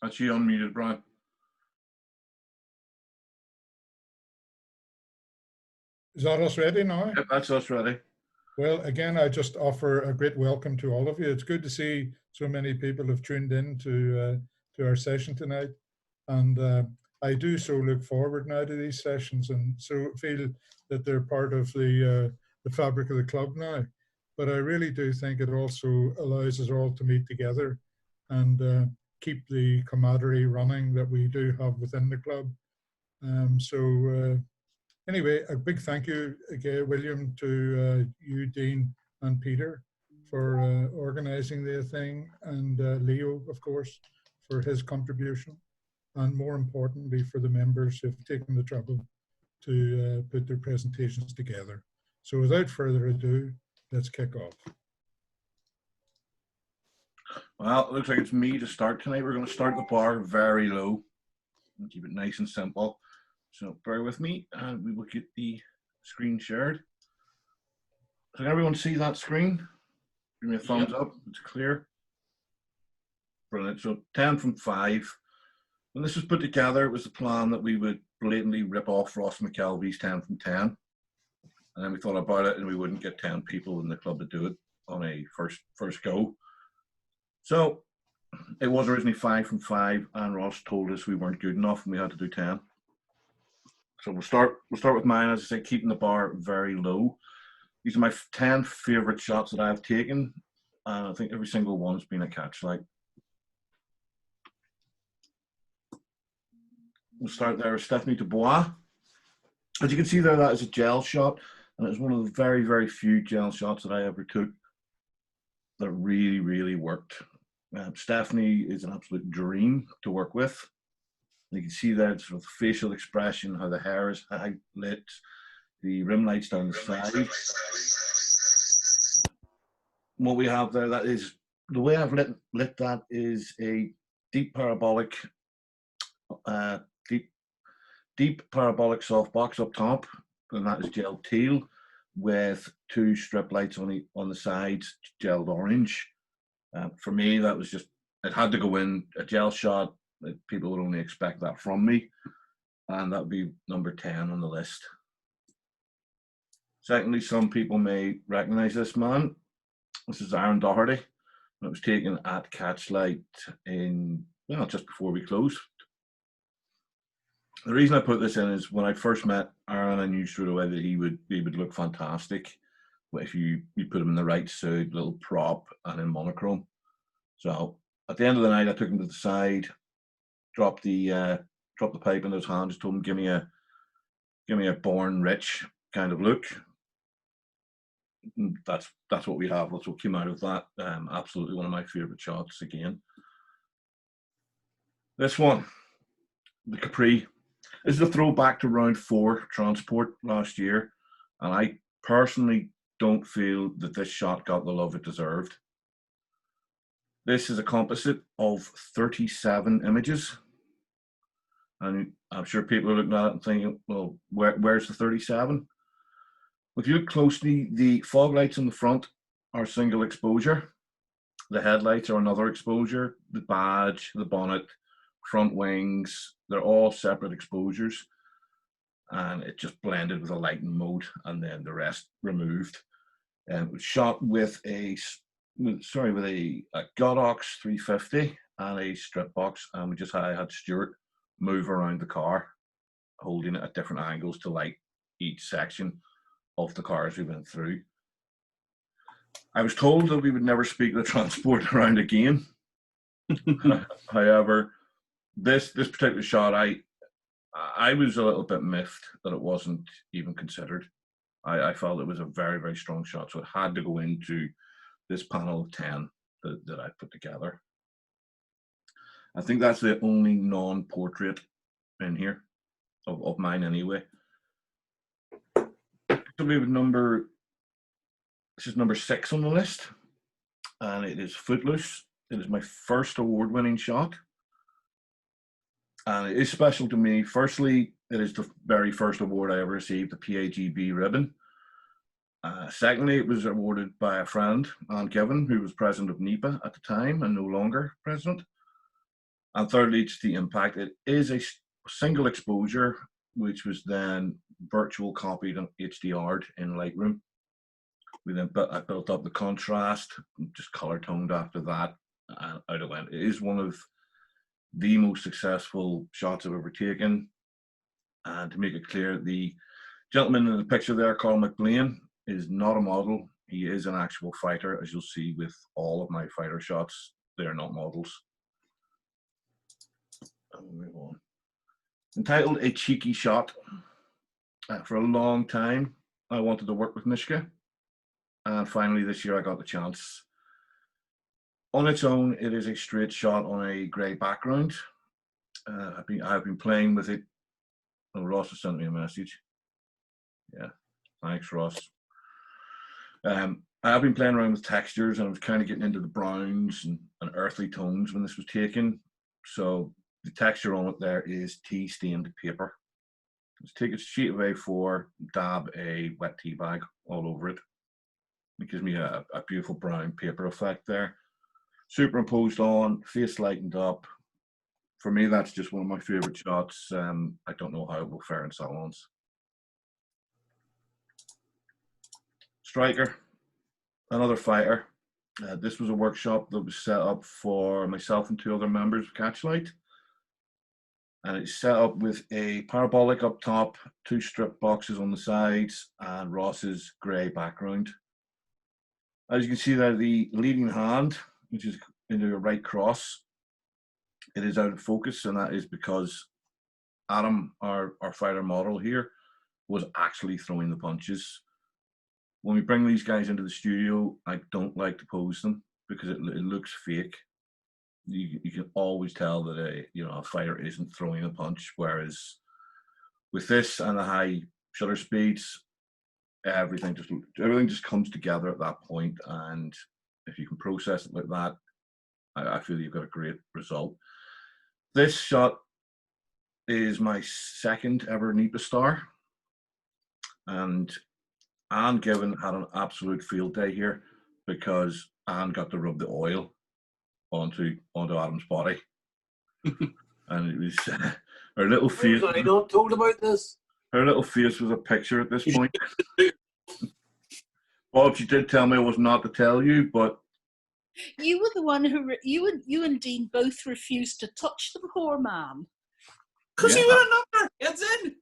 That's you unmuted, Brian. Is that us ready now? Yep, that's us ready. Well, again, I just offer a great welcome to all of you. It's good to see so many people have tuned in to our session tonight. And I do so look forward now to these sessions and so feel that they're part of the fabric of the club now. But I really do think it also allows us all to meet together and keep the camaraderie running that we do have within the club. Anyway, a big thank you again, William, to you, Dean, and Peter for organising the thing, and Leo, of course, for his contribution, and more importantly, for the members who've taken the trouble to put their presentations together. So without further ado, let's kick off. Well, it looks like it's me to start tonight. We're going to start the bar very low and keep it nice and simple. So bear with me and we will get the screen shared. Can everyone see that screen? Give me a thumbs up, it's clear. Brilliant, so 10 from 5. When this was put together, it was the plan that we would blatantly rip off Ross McKelvey's 10 from 10. And then we thought about it and we wouldn't get 10 people in the club to do it on a first go. So it was originally 5 from 5 and Ross told us we weren't good enough and we had to do 10. So we'll start with mine, as I say, keeping the bar very low. These are my 10 favourite shots that I've taken, and I think every single one's been a Catchlight. We'll start there with Stephanie Dubois. As you can see there, that is a gel shot, and it's one of the very, very few gel shots that I ever took that really, really worked. Stephanie is an absolute dream to work with. You can see that sort of facial expression, how the hair is high lit, the rim lights down the side. What we have there, that is, the way I've lit that is a deep parabolic softbox up top, and that is gel teal with 2 strip lights on the sides, gelled orange. For me, that was just, it had to go in a gel shot. People would only expect that from me, and that would be number 10 on the list. Secondly, some people may recognize this man. This is Aaron Doherty, and it was taken at Catchlight in, well, just before we closed. The reason I put this in is when I first met Aaron, I knew straight away that he would look fantastic if you put him in the right suit, little prop, and in monochrome. So at the end of the night, I took him to the side, dropped the pipe in his hand, just told him, give me a born rich kind of look. And that's what we have. That's what came out of that. Absolutely one of my favorite shots again. This one, the Capri. This is a throwback to round 4 transport last year, and I personally don't feel that this shot got the love it deserved. This is a composite of 37 images. And I'm sure people are looking at it and thinking, well, where's the 37? If you look closely, the fog lights on the front are single exposure. The headlights are another exposure. The badge, the bonnet, front wings, they're all separate exposures. And it just blended with a lighting mode and then the rest removed. And it was shot with a Godox 350 and a strip box. And I had Stuart move around the car, holding it at different angles to light each section of the car as we went through. I was told that we would never speak the transport around again. However, this particular shot, I was a little bit miffed that it wasn't even considered. I felt it was a very, very strong shot, so it had to go into this panel of 10 that I put together. I think that's the only non-portrait in here of mine anyway. So we have this is number 6 on the list, and it is Footloose. It is my first award-winning shot, and it is special to me. Firstly, it is the very first award I ever received, the PAGB ribbon. Secondly, it was awarded by a friend, Anne Given, who was president of NEPA at the time and no longer president. And thirdly, it's the impact. It is a single exposure, which was then virtual copied and HDR'd in Lightroom. I built up the contrast, just color toned after that, and out it went. It is one of the most successful shots I've ever taken. And to make it clear, the gentleman in the picture there, Carl McLean, is not a model. He is an actual fighter, as you'll see with all of my fighter shots. They are not models. I'll move on. Entitled A Cheeky Shot. For a long time, I wanted to work with Mishka. And finally, this year, I got the chance. On its own, it is a straight shot on a grey background. I've been playing with it. Oh, Ross has sent me a message. Yeah, thanks, Ross. I have been playing around with textures, and I was kind of getting into the browns and earthly tones when this was taken. So the texture on it there is tea-stained paper. Let's take a sheet of A4, dab a wet tea bag all over it. It gives me a beautiful brown paper effect there. Superimposed on, face lightened up. For me, that's just one of my favorite shots. I don't know how it will fare in salons. Striker, another fighter. This was a workshop that was set up for myself and 2 other members of Catchlight. And it's set up with a parabolic up top, 2 strip boxes on the sides, and Ross's grey background. As you can see there, the leading hand, which is into a right cross, it is out of focus, and that is because Adam, our fighter model here, was actually throwing the punches. When we bring these guys into the studio, I don't like to pose them because it looks fake. You can always tell that a fighter isn't throwing a punch, whereas with this and the high shutter speeds, everything just comes together at that point. And if you can process it like that, I feel you've got a great result. This shot is my 2nd ever NEPA star, and Anne Given had an absolute field day here because Anne got to rub the oil onto Adam's body. And it was her little face. I not told about this. Her little face was a picture at this point. Bob, she did tell me I was not to tell you, but you were the one who you and Dean both refused to touch the poor man. Because you were a number. It's in.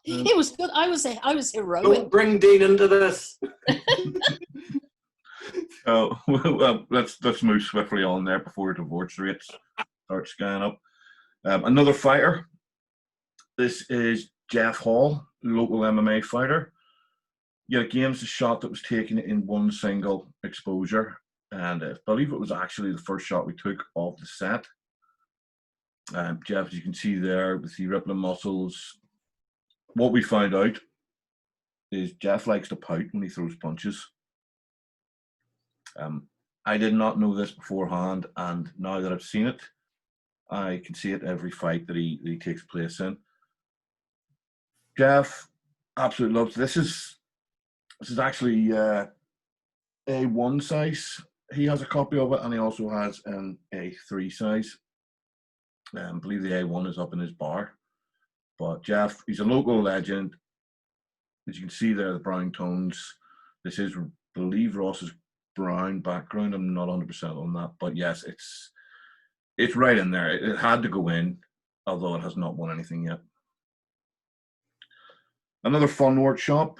It was good. I was heroic. Don't bring Dean into this. Oh, well, let's move swiftly on there before divorce rates start skying up. Another fighter. This is Jeff Hall, local MMA fighter. Yet again, it's a shot that was taken in one single exposure, and I believe it was actually the first shot we took of the set. Jeff, as you can see there, with the rippling muscles, what we found out is Jeff likes to pout when he throws punches. I did not know this beforehand, and now that I've seen it, I can see it every fight that he takes place in. Jeff absolutely loves this. This is actually A1 size. He has a copy of it, and he also has an A3 size. I believe the A1 is up in his bar. But Jeff, he's a local legend. As you can see there, the brown tones. This is, I believe, Ross's brown background. I'm not 100% on that, but yes, it's right in there. It had to go in, although it has not won anything yet. Another fun workshop.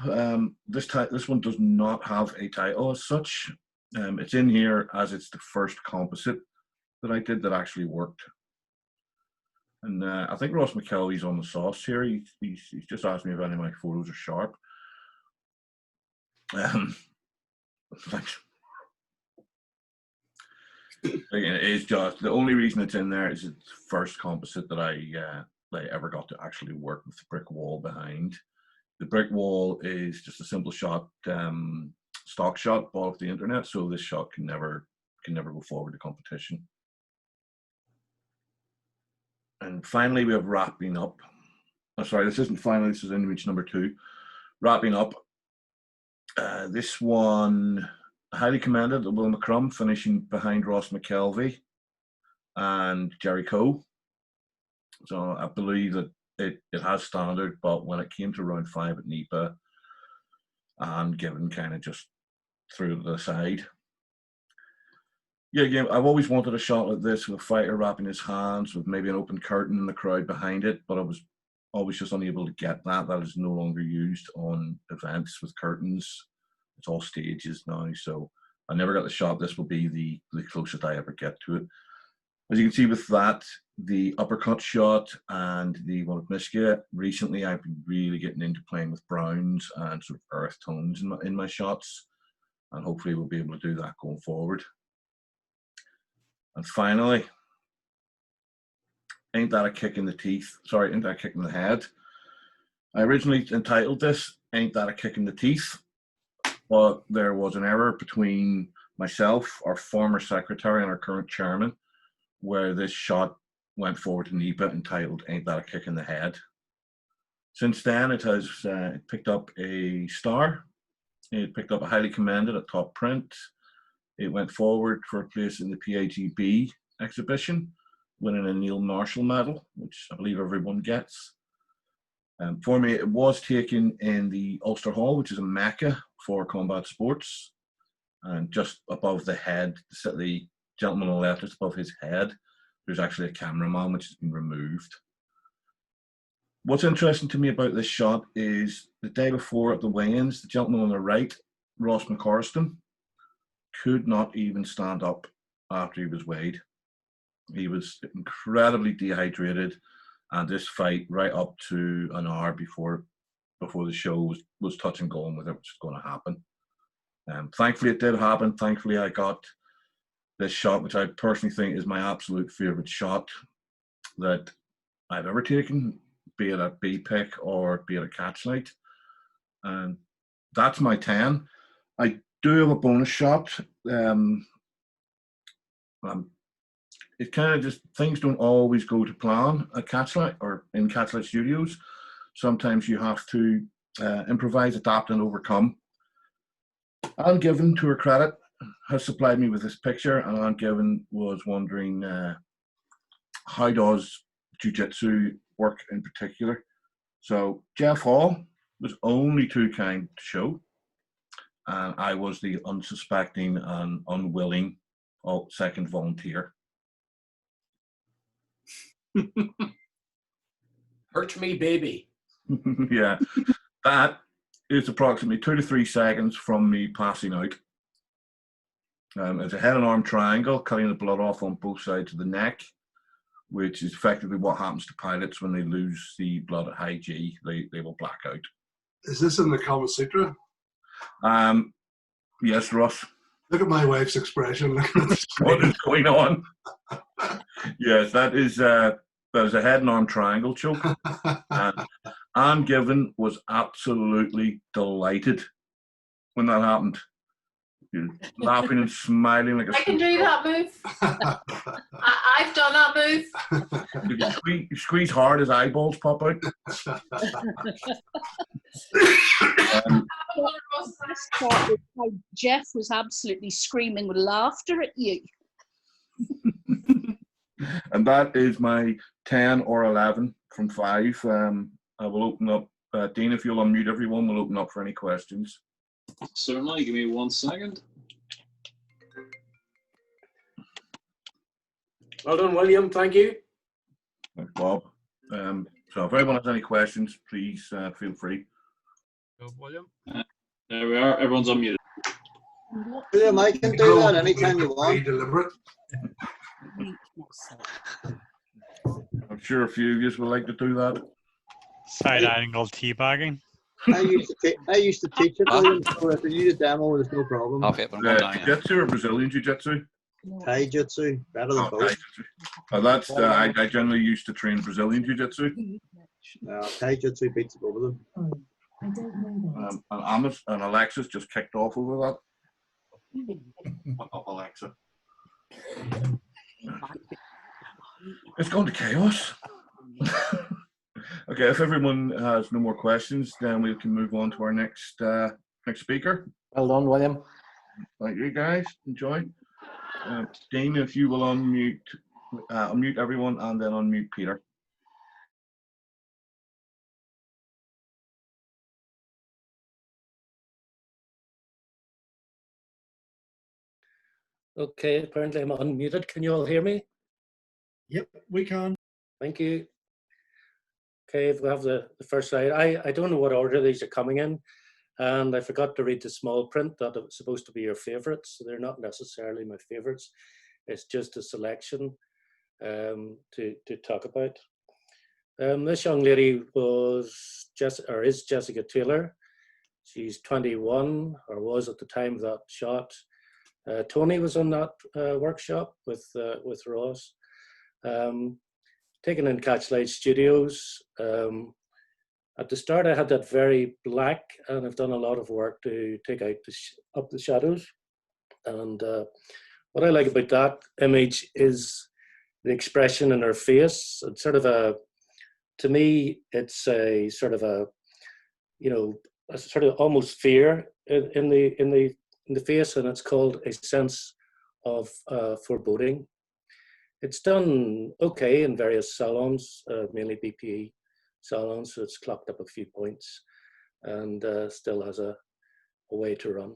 This one does not have a title as such. It's in here as it's the first composite that I did that actually worked. And I think Ross McKelvey's on the sauce here. He's just asked me if any of my photos are sharp. Again, it is just the only reason it's in there is it's the first composite that I ever got to actually work with the brick wall behind. The brick wall is just a simple shot, stock shot bought off the internet, so this shot can never go forward to competition. And finally, we have wrapping up. Oh, sorry, this isn't finally. This is image number 2. Wrapping up. This one, highly commended, Will McCrum finishing behind Ross McKelvey. and Jericho. So I believe that it has standard, but when it came to round 5 at NEPA, and Given kind of just threw it to the side. Yeah, I've always wanted a shot like this with a fighter wrapping his hands with maybe an open curtain in the crowd behind it, but I was always just unable to get that. That is no longer used on events with curtains. It's all stages now, so I never got the shot. This will be the closest I ever get to it. As you can see with that, the uppercut shot and the one with Mischke, recently I've been really getting into playing with browns and sort of earth tones in my shots, and hopefully we'll be able to do that going forward. And finally, Ain't That a Kick in the Teeth? Sorry, Ain't That a Kick in the Head? I originally entitled this Ain't That a Kick in the Teeth, but there was an error between myself, our former secretary, and our current chairman, where this shot went forward to NEPA entitled Ain't That a Kick in the Head. Since then, it has picked up a star. It picked up a highly commended at top print. It went forward for a place in the PAGB exhibition, winning a Neil Marshall medal, which I believe everyone gets. For me, it was taken in the Ulster Hall, which is a mecca for combat sports. And just above the head, the gentleman on the left, just above his head, there's actually a cameraman which has been removed. What's interesting to me about this shot is the day before at the weigh-ins, the gentleman on the right, Ross McCorriston, could not even stand up after he was weighed. He was incredibly dehydrated, and this fight right up to an hour before the show was touch and go on whether it was going to happen. Thankfully it did happen. Thankfully I got this shot, which I personally think is my absolute favorite shot that I've ever taken, be it a B-pick or be it a Catchlight. And that's my 10. I do have a bonus shot. It kind of just, things don't always go to plan at Catchlight or in Catchlight Studios. Sometimes you have to improvise, adapt, and overcome. Anne Given, to her credit, has supplied me with this picture, and Anne Given was wondering how does jiu-jitsu work in particular. So Jeff Hall was only too kind to show, and I was the unsuspecting and unwilling second volunteer. Hurt me, baby. Yeah, that is approximately 2 to 3 seconds from me passing out. It's a head and arm triangle, cutting the blood off on both sides of the neck, which is effectively what happens to pilots when they lose the blood at high G. They will black out. Is this in the Kama Sutra? Yes, Ross. Look at my wife's expression. What is going on? Yes, there's a head and arm triangle choke. And Anne Given was absolutely delighted when that happened. Laughing and smiling like a... I can do that move. I've done that move. You squeeze hard, his eyeballs pop out. Jeff was absolutely screaming with laughter at you. And that is my 10 or 11 from 5. I will open up, Dean, if you'll unmute everyone, we'll open up for any questions. Certainly, give me 1 second. Well done, William. Thank you. Thanks, Bob. So if anyone has any questions, please feel free. William. There we are. Everyone's unmuted. William, I can do that anytime you want. Deliberate. I'm sure a few of you would like to do that. Side angle teabagging. I used to teach it, William, so if you need a demo, there's no problem. Jiu-jitsu or Brazilian Jiu-Jitsu? Taijutsu, better than both. That's I generally used to train Brazilian Jiu-Jitsu. No, Taijutsu beats both of them. I don't know that. And Alexis just kicked off over that. What up, Alexa? It's gone to chaos. Okay, if everyone has no more questions, then we can move on to our next speaker. Well done, William. Thank you, guys. Enjoy. Dean, if you will unmute unmute everyone and then unmute Peter. Okay, apparently I'm unmuted. Can you all hear me? Yep, we can. Thank you. Okay, if we have the first slide. I don't know what order these are coming in, and I forgot to read the small print that it's supposed to be your favorites. So they're not necessarily my favorites. It's just a selection to talk about. This young lady is Jessica Taylor. She's 21, or was at the time of that shot. Tony was on that workshop with Ross. Taken in Catchlight Studios. At the start, I had that very black, and I've done a lot of work to take out up the shadows. And what I like about that image is the expression in her face. It's sort of to me, it's a sort of a sort of almost fear in the face, and it's called a sense of foreboding. It's done okay in various salons, mainly BPE salons, so it's clocked up a few points and still has a way to run.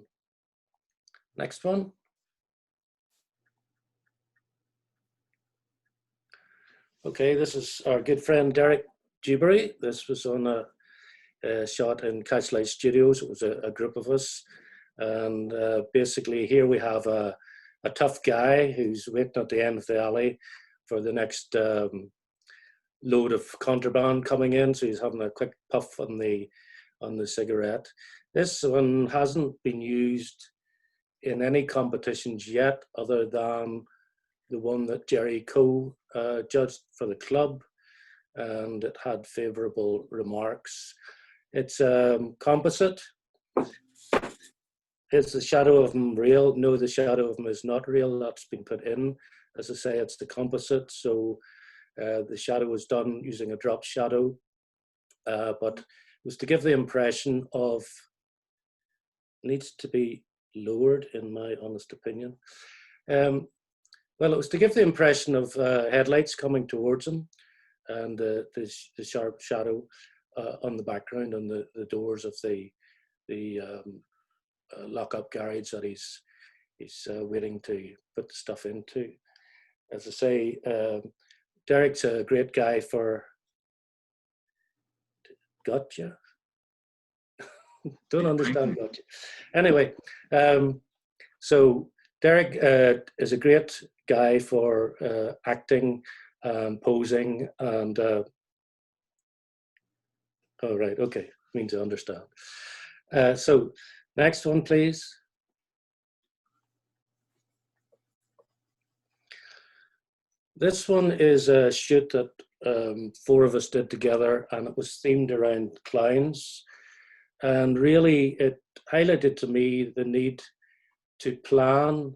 Next one. Okay, this is our good friend Derek Dewberry. This was on a shot in Catchlight Studios. It was a group of us. And basically here we have a tough guy who's waiting at the end of the alley for the next load of contraband coming in. So he's having a quick puff on the cigarette. This one hasn't been used in any competitions yet, other than the one that Jerry Coe judged for the club, and it had favourable remarks. It's composite. Is the shadow of him real? No, the shadow of him is not real. That's been put in. As I say, it's the composite. So the shadow was done using a drop shadow, but it was to give the impression of, needs to be lowered in my honest opinion. Well, it was to give the impression of headlights coming towards him, and the sharp shadow on the background on the doors of the lock-up garage that he's waiting to put the stuff into. As I say, Derek's a great guy for... Gotcha? Don't understand gotcha. Anyway, so Derek is a great guy for acting and posing and... oh, right, okay, means I understand. So, next one, please. This one is a shoot that 4 of us did together, and it was themed around clowns. And really, it highlighted to me the need to plan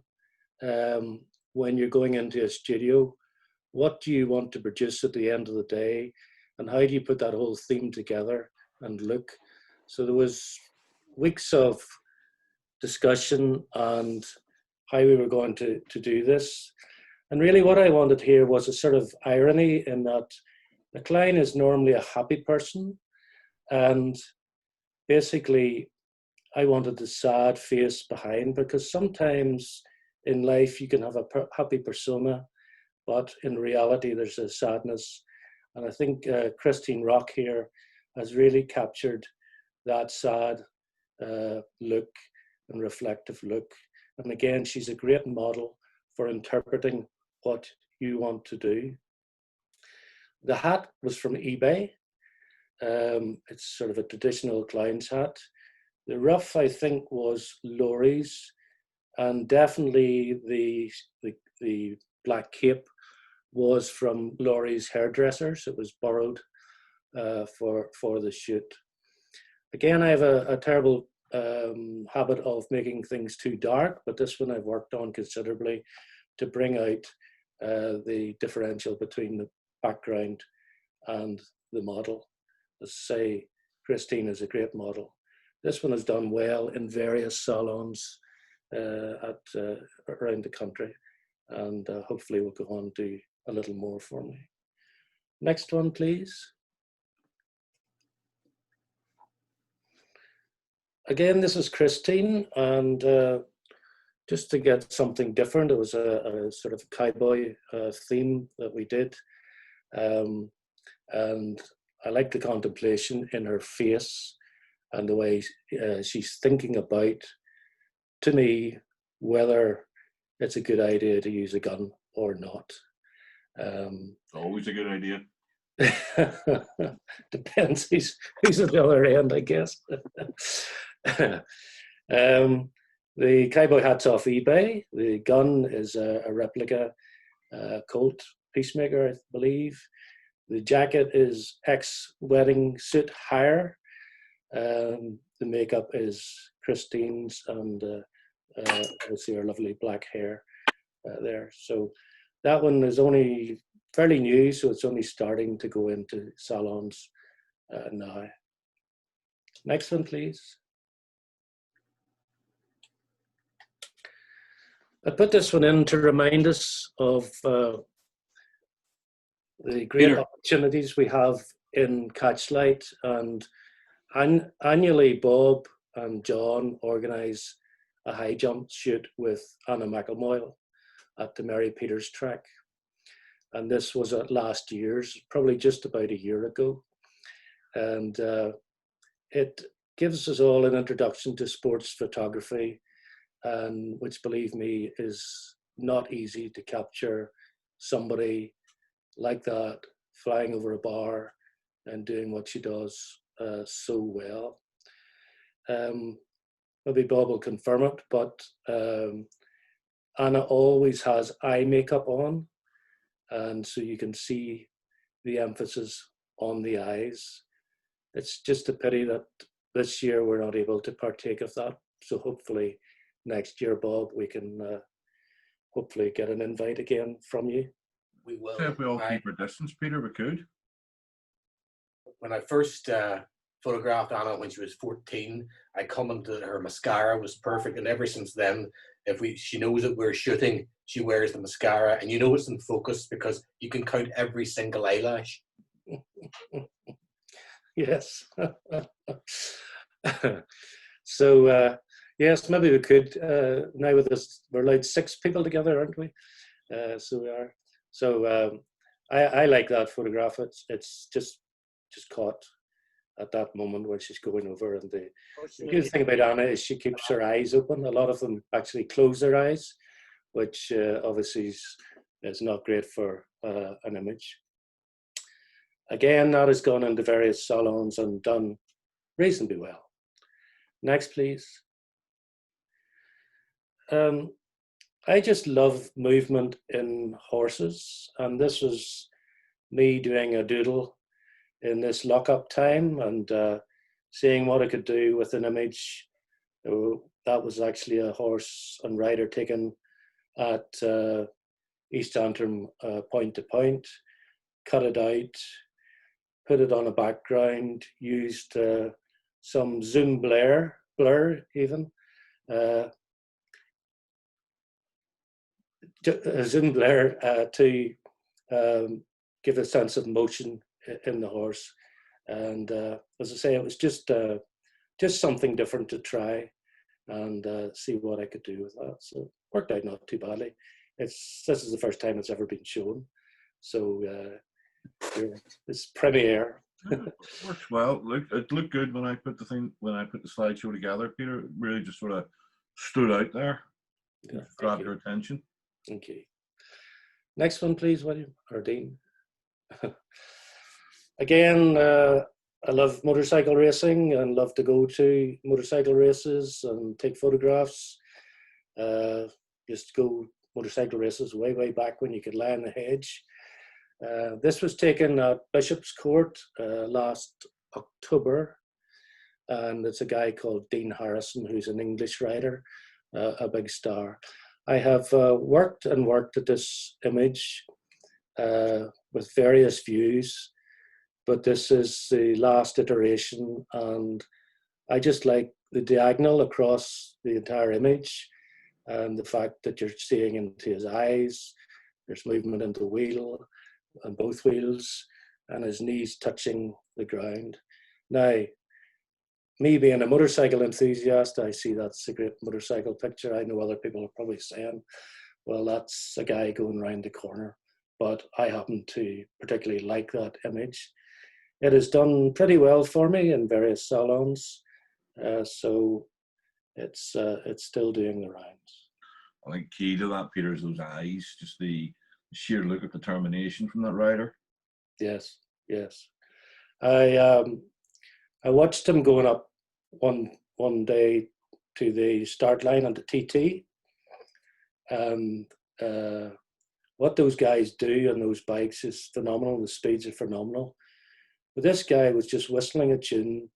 when you're going into a studio. What do you want to produce at the end of the day? And how do you put that whole theme together and look? So there was weeks of discussion and how we were going to do this. And really what I wanted here was a sort of irony in that the client is normally a happy person, and basically I wanted the sad face behind, because sometimes in life you can have a happy persona, but in reality there's a sadness. And I think Christine Rock here has really captured that sad look and reflective look. And again, she's a great model for interpreting what you want to do. The hat was from eBay. It's sort of a traditional clown's hat. The ruff, I think, was Laurie's, and definitely the black cape was from Laurie's hairdressers. It was borrowed for the shoot. Again, I have a terrible habit of making things too dark, but this one I've worked on considerably to bring out the differential between the background and the model. As I say, Christine is a great model. This one is done well in various salons around the country, and hopefully we'll go on to a little more for me. Next one, please. Again, this is Christine, and just to get something different, it was a sort of cowboy theme that we did. And I like the contemplation in her face and the way she's thinking about, to me, whether it's a good idea to use a gun or not. Always a good idea. Depends who's at the other end, I guess. The cowboy hat's off eBay. The gun is a replica Colt Peacemaker, I believe. The jacket is ex-wedding suit hire. The makeup is Christine's, and obviously her lovely black hair there. So that one is only fairly new, so it's only starting to go into salons now. Next one, please. I put this one in to remind us of the great opportunities we have in Catchlight, and annually Bob and John organise a high jump shoot with Anna McElmoyle at the Mary Peters track. And this was at last year's, probably just about a year ago. And it gives us all an introduction to sports photography, and which, believe me, is not easy to capture somebody like that flying over a bar and doing what she does so well. Maybe Bob will confirm it, but Anna always has eye makeup on, and so you can see the emphasis on the eyes. It's just a pity that this year we're not able to partake of that. So hopefully next year, Bob, we can hopefully get an invite again from you. We will. If we all keep our distance, Peter, we could. When I first photographed Anna when she was 14, I commented that her mascara was perfect, and ever since then, she knows that we're shooting, she wears the mascara, and you know it's in focus because you can count every single eyelash. Yes. So yes, maybe we could now with this. We're allowed 6 people together, aren't we? So we are. So I like that photograph. It's just caught at that moment when she's going over. And the good thing about Anna is she keeps her eyes open. A lot of them actually close their eyes, which obviously is not great for an image. Again, that has gone into various salons and done reasonably well. Next, please. I just love movement in horses, and this was me doing a doodle in this lockup time and seeing what I could do with an image. That was actually a horse and rider taken at East Antrim point to point, cut it out, put it on a background, used some zoom blur even, zoom blur to give a sense of motion in the horse. And as I say, it was just something different to try and see what I could do with that. So it worked out not too badly. This is the first time it's ever been shown. So it's premiere. Works well. It looked good when I put the slideshow together, Peter. It really just sort of stood out there. Yeah, grabbed your attention. Thank you. Next one, please, William or Dean. Again, I love motorcycle racing and love to go to motorcycle races and take photographs. Just go motorcycle races way back when you could lie in the hedge. This was taken at Bishop's Court last October, and it's a guy called Dean Harrison, who's an English writer, a big star. I have worked at this image with various views, but this is the last iteration, and I just like the diagonal across the entire image and the fact that you're seeing into his eyes, There's movement in the wheel and both wheels, and his knees touching the ground. Now, me being a motorcycle enthusiast, I see that's a great motorcycle picture. I know other people are probably saying, well, that's a guy going round the corner, but I happen to particularly like that image. It has done pretty well for me in various salons, so it's still doing the rounds. I think key to that, Peter, is those eyes, just the sheer look of determination from that rider. Yes, yes. I watched him going up one day to the start line on the TT, and what those guys do on those bikes is phenomenal. The speeds are phenomenal. But this guy was just whistling a tune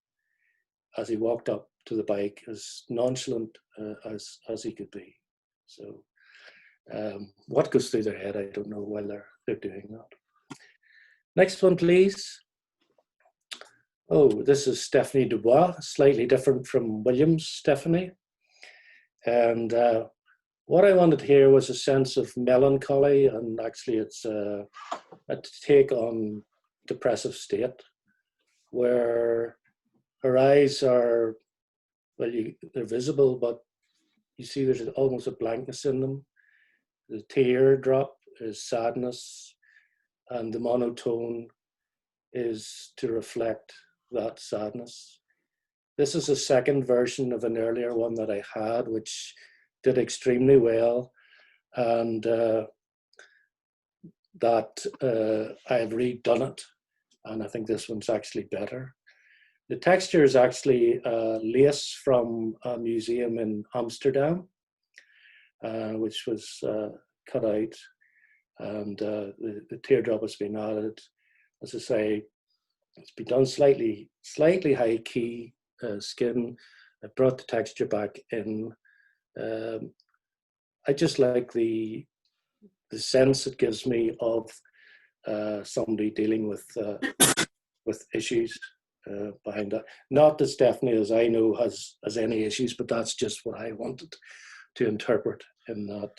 as he walked up to the bike, as nonchalant as he could be. So what goes through their head, I don't know while they're doing that. Next one, please. Oh, this is Stephanie Dubois, slightly different from Williams' Stephanie. And what I wanted here was a sense of melancholy, and actually it's a take on depressive state, where her eyes are, well, they're visible, but you see there's almost a blankness in them. The teardrop is sadness, and the monotone is to reflect that sadness. This is a second version of an earlier one that I had, which did extremely well, and that I have redone it, and I think this one's actually better. The texture is actually lace from a museum in Amsterdam, which was cut out, and the teardrop has been added. As I say, it's been done slightly high key skin. I brought the texture back in. I just like the sense it gives me of somebody dealing with issues behind that. Not that Stephanie, as I know, has any issues, but that's just what I wanted to interpret in that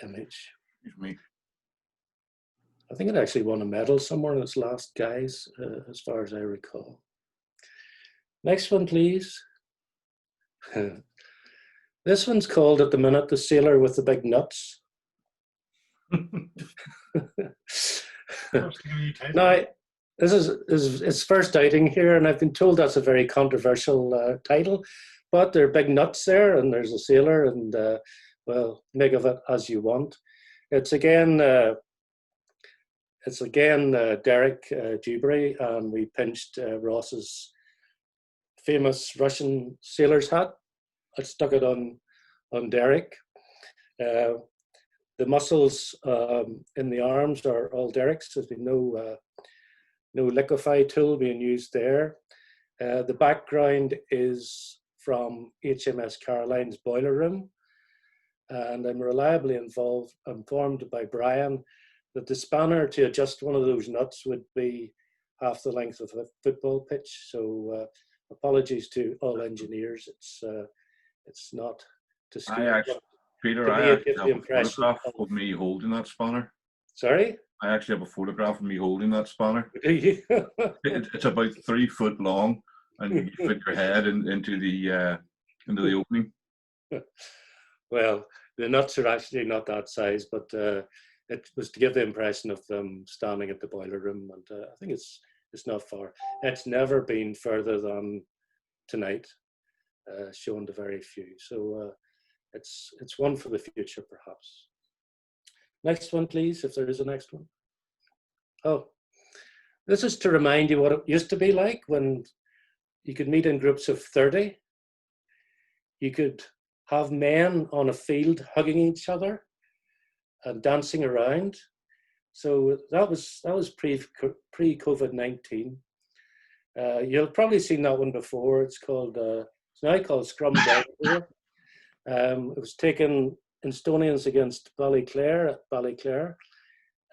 image. Excuse me. I think it actually won a medal somewhere in its last guys, as far as I recall. Next one, please. This one's called at the minute The Sailor with the Big Nuts. Now, this is its first outing here, and I've been told that's a very controversial title, but there are big nuts there, and there's a sailor, and well, make of it as you want. It's again Derek Dewberry, and we pinched Ross's famous Russian sailor's hat. I stuck it on Derek. The muscles in the arms are all Derek's. There's been no liquefy tool being used there. The background is from HMS Caroline's boiler room, and I'm reliably informed by Brian that the spanner to adjust one of those nuts would be half the length of a football pitch. So apologies to all engineers. It's not to scale. Peter, I actually have a photograph of me holding that spanner. Sorry? I actually have a photograph of me holding that spanner. It's about 3 foot long, and you fit your head into the opening. Well, the nuts are actually not that size, but it was to give the impression of them standing at the boiler room, and I think it's not far. It's never been further than tonight, shown to very few. So it's one for the future, perhaps. Next one, please, if there is a next one. Oh, this is to remind you what it used to be like when you could meet in groups of 30. You could have men on a field hugging each other and dancing around. So that was pre-COVID-19. You'll probably seen that one before. It's now called Scrum Down. It was taken in Estonians against Ballyclare at Ballyclare,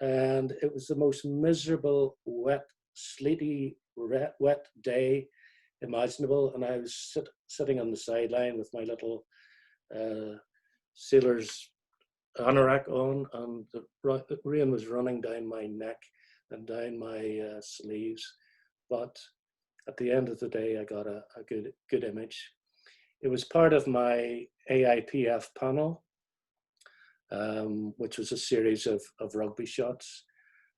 and it was the most miserable, wet, sleety, wet day imaginable. And I was sitting on the sideline with my little sailor's anorak on, and the rain was running down my neck and down my sleeves. But at the end of the day, I got a good image. It was part of my AIPF panel, which was a series of rugby shots.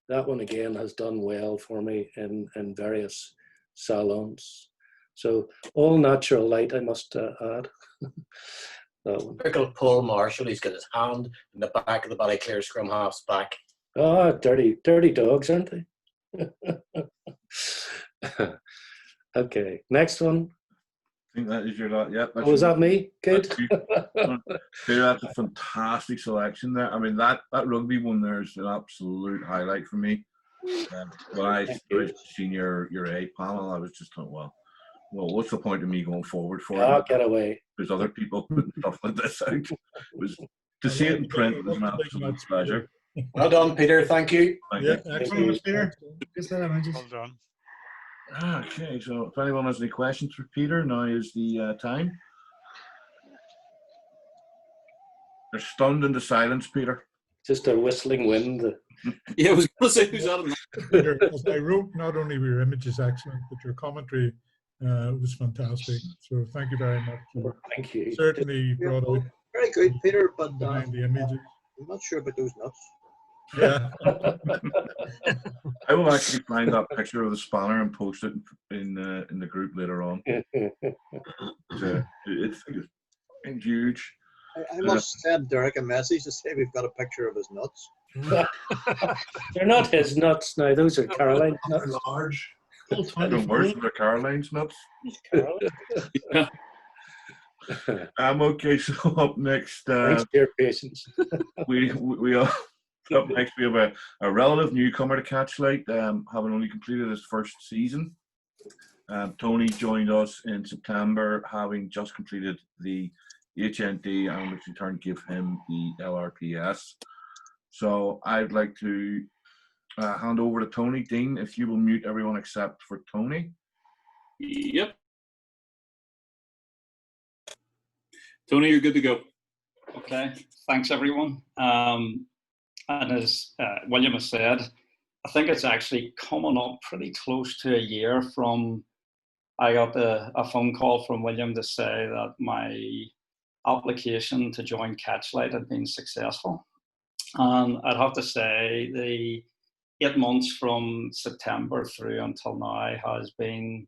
That one again has done well for me in various salons. So all natural light, I must add. That one. Typical Paul Marshall, he's got his hand in the back of the Ballyclare scrum half's back. Ah, dirty dogs, aren't they? Okay, next one. I think that is your lot. Yeah. Oh, was that me? Good. That's a fantastic selection there. I mean, that rugby one there is an absolute highlight for me. When I seen your A panel, I was just thought, well, what's the point of me going forward for it? Get away. There's other people putting stuff like this out. To see it in print was an absolute pleasure. Well done, Peter. Thank you. Thank Yeah, you. excellent, Peter. Good set of images. Well done. Okay, so if anyone has any questions for Peter, now is the time. They're stunned into silence, Peter. Just a whistling wind. Yeah, I was going to say, who's on Peter, as I wrote, not only were your images excellent, but your commentary was fantastic. So thank you very much. Thank you. Certainly brought out Very good, Peter, but behind the images. I'm not sure about those nuts. Yeah. I will actually find that picture of the spanner and post it in the group later on. It's huge. I must send Derek a message to say we've got a picture of his nuts. They're not his nuts now. Those are Caroline's nuts. Large. Even worse than the Caroline's nuts. Okay, so up next, Thanks for your patience. we are up next. We have a relative newcomer to Catchlight, having only completed his first season. Tony joined us in September, having just completed the HND, and which in turn give him the LRPS. So I'd like to hand over to Tony. Dean, if you will mute everyone except for Tony. Yep. Tony, you're good to go. Okay, thanks everyone. And as William has said, I think it's actually coming up pretty close to a year from I got a phone call from William to say that my application to join Catchlight had been successful. And I'd have to say the 8 months from September through until now has been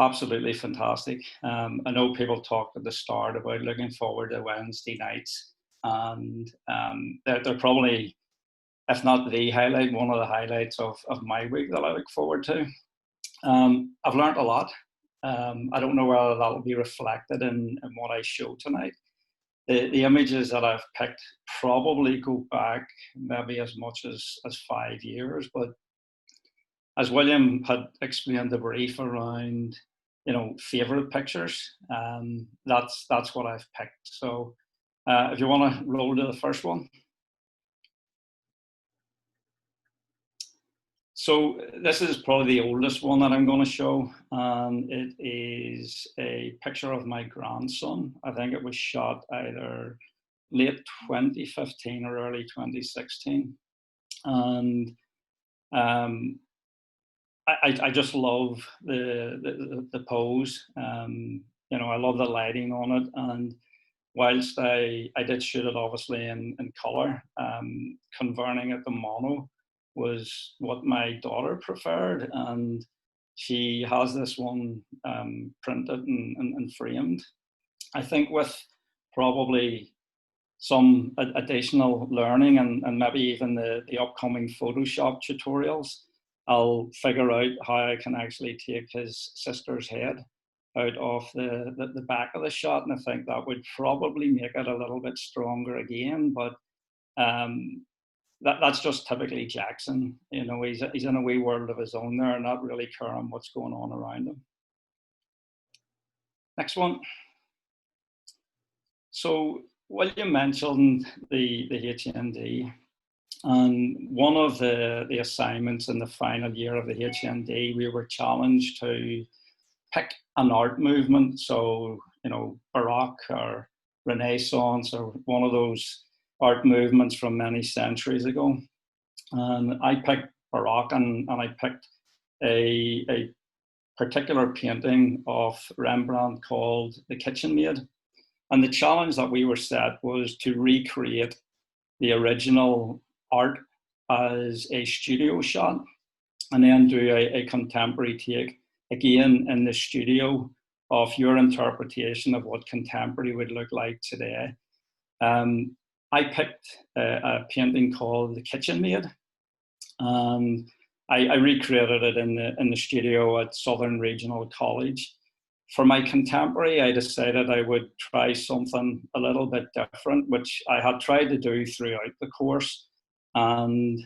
absolutely fantastic. I know people talked at the start about looking forward to Wednesday nights, and they're probably, if not the highlight, one of the highlights of my week that I look forward to. I've learned a lot. I don't know whether that will be reflected in what I show tonight. The images that I've picked probably go back maybe as much as 5 years, but as William had explained the brief around, favorite pictures, that's what I've picked. So if you want to roll to the first one. So this is probably the oldest one that I'm going to show, and it is a picture of my grandson. I think it was shot either late 2015 or early 2016, and I just love the pose. I love the lighting on it, and whilst I did shoot it obviously in colour, converting it to mono was what my daughter preferred, and she has this one printed and framed. I think with probably some additional learning and maybe even the upcoming Photoshop tutorials, I'll figure out how I can actually take his sister's head out of the back of the shot, and I think that would probably make it a little bit stronger again, but that's just typically Jackson. He's in a wee world of his own there, not really caring what's going on around him. Next one. So William mentioned the HND, and one of the assignments in the final year of the HND, we were challenged to pick an art movement. So, Baroque or Renaissance or one of those art movements from many centuries ago. And I picked Baroque, and I picked a particular painting of Rembrandt called The Kitchen Maid. And the challenge that we were set was to recreate the original art as a studio shot, and then do a contemporary take, again in the studio, of your interpretation of what contemporary would look like today. I picked a painting called The Kitchen Maid, and I recreated it in the studio at Southern Regional College. For my contemporary, I decided I would try something a little bit different, which I had tried to do throughout the course. And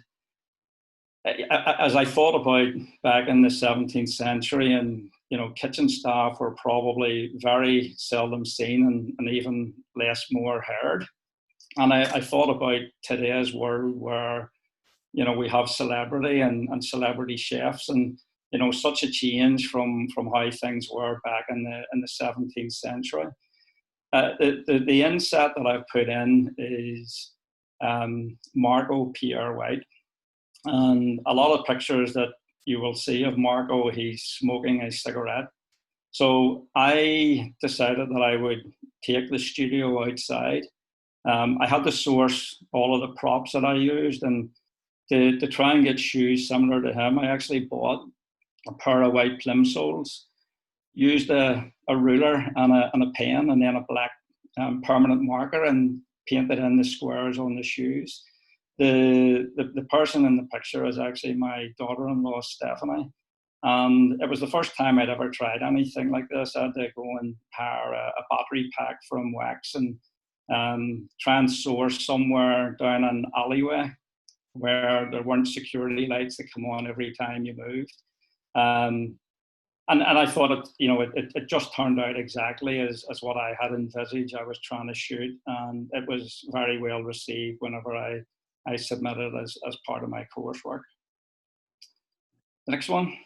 as I thought about back in the 17th century, and kitchen staff were probably very seldom seen and even more heard. And I thought about today's world where we have celebrity and celebrity chefs, and such a change from how things were back in the 17th century. The inset that I've put in is Marco Pierre White, and a lot of pictures that you will see of Marco, he's smoking a cigarette. So I decided that I would take the studio outside. I had to source all of the props that I used, and to try and get shoes similar to him, I actually bought a pair of white plimsolls, used a ruler and a pen, and then a black permanent marker, and painted in the squares on the shoes. The person in the picture is actually my daughter-in-law, Stephanie. And it was the first time I'd ever tried anything like this. I had to go and hire a battery pack from Wax and try and source somewhere down an alleyway where there weren't security lights that come on every time you moved. And I thought it just turned out exactly as what I had envisaged I was trying to shoot. And it was very well received whenever I submitted as part of my coursework. The next one.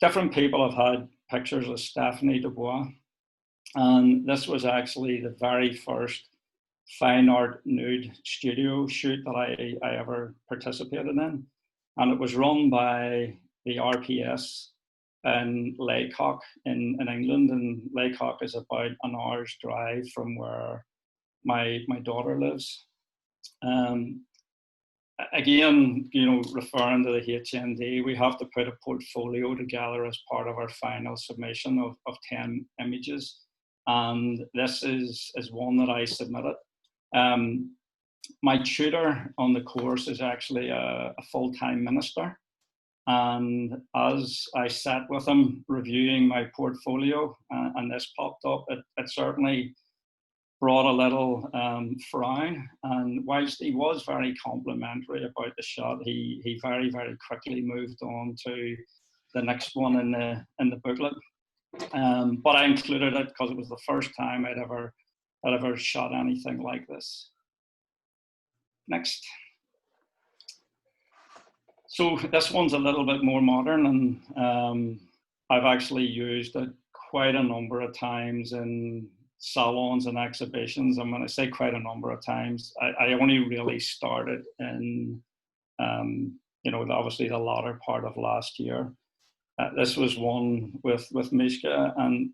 Different people have had pictures of Stephanie Dubois, and this was actually the very first fine art nude studio shoot that I ever participated in, and it was run by the RPS in Laycock in England, and Laycock is about an hour's drive from where my daughter lives. Again, referring to the HND, we have to put a portfolio together as part of our final submission of 10 images. And this is one that I submitted. My tutor on the course is actually a full-time minister. And as I sat with him reviewing my portfolio and this popped up, it certainly brought a little frown. And whilst he was very complimentary about the shot, he very, very quickly moved on to the next one in the booklet. But I included it because it was the first time I'd ever shot anything like this. Next. So this one's a little bit more modern, and I've actually used it quite a number of times in salons and exhibitions. And when I say quite a number of times, I only really started in, obviously the latter part of last year. This was one with Mishka, and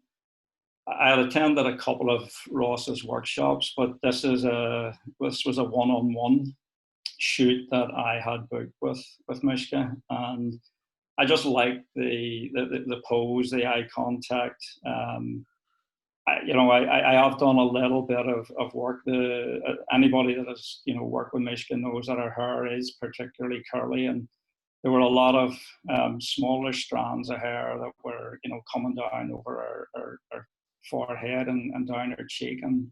I had attended a couple of Ross's workshops, but this was a one-on-one shoot that I had booked with Mishka, and I just liked the pose, the eye contact. I have done a little bit of work. Anybody that has worked with Mishka knows that her hair is particularly curly, and there were a lot of smaller strands of hair that were coming down over her forehead and down her cheek, and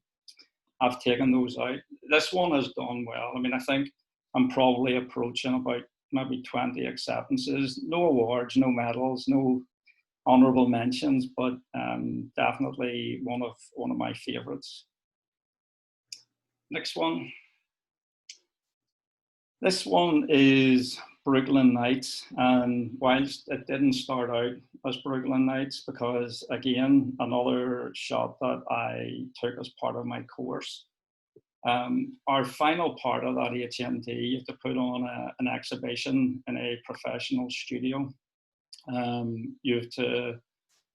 I've taken those out. This one has done well. I mean, I think I'm probably approaching about maybe 20 acceptances. No awards, no medals, no honorable mentions, but definitely one of my favorites. Next one. This one is Brooklyn Nights, and whilst it didn't start out as Brooklyn Nights, because again, another shot that I took as part of my course, our final part of that HND, you have to put on an exhibition in a professional studio. You have to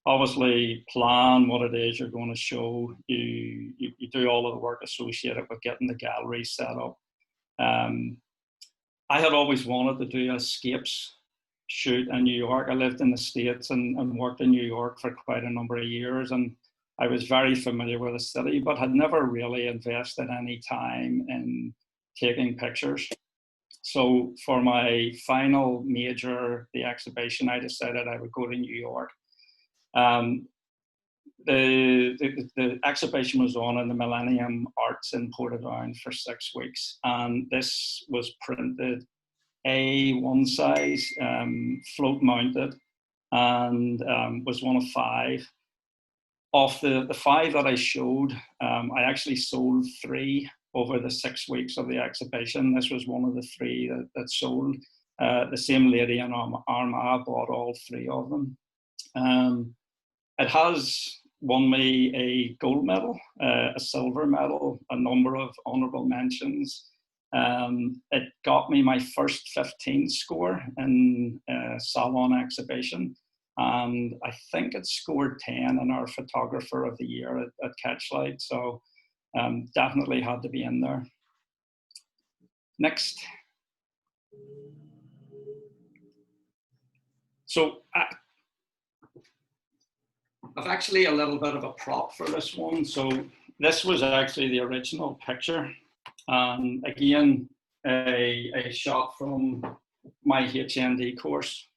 obviously plan what it is you're going to show. You do all of the work associated with getting the gallery set up. I had always wanted to do escapes shoot in New York. I lived in the States and worked in New York for quite a number of years, and I was very familiar with the city, but had never really invested any time in taking pictures. So for my final major, the exhibition, I decided I would go to New York. The exhibition was on in the Millennium Arts in Portadown for 6 weeks, and this was printed A1 size, float mounted, and was one of 5. Of the 5 that I showed, I actually sold 3 over the 6 weeks of the exhibition. This was one of the 3 that sold. The same lady in Armagh bought all 3 of them. It has won me a gold medal, a silver medal, a number of honourable mentions. It got me my first 15 score in a salon exhibition, and I think it scored 10 in our Photographer of the Year at Catchlight, so definitely had to be in there. Next. So I've actually a little bit of a prop for this one. So this was actually the original picture. And again, a shot from my HND course.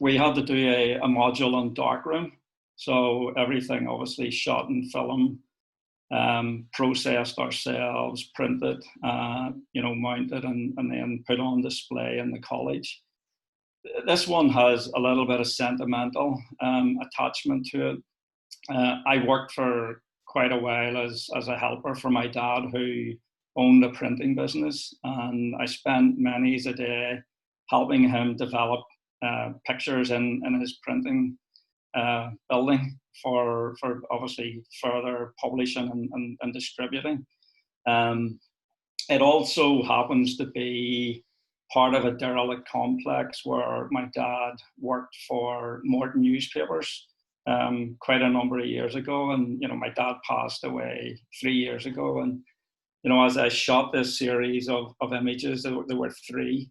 We had to do a module on darkroom. So everything obviously shot in film, processed ourselves, printed, mounted and then put on display in the college. This one has a little bit of sentimental attachment to it. I worked for quite a while as a helper for my dad, who owned a printing business, and I spent many a day helping him develop pictures in his printing building for obviously further publishing and distributing. It also happens to be part of a derelict complex where my dad worked for Morton newspapers quite a number of years ago, and my dad passed away 3 years ago, and as I shot this series of images, there were 3.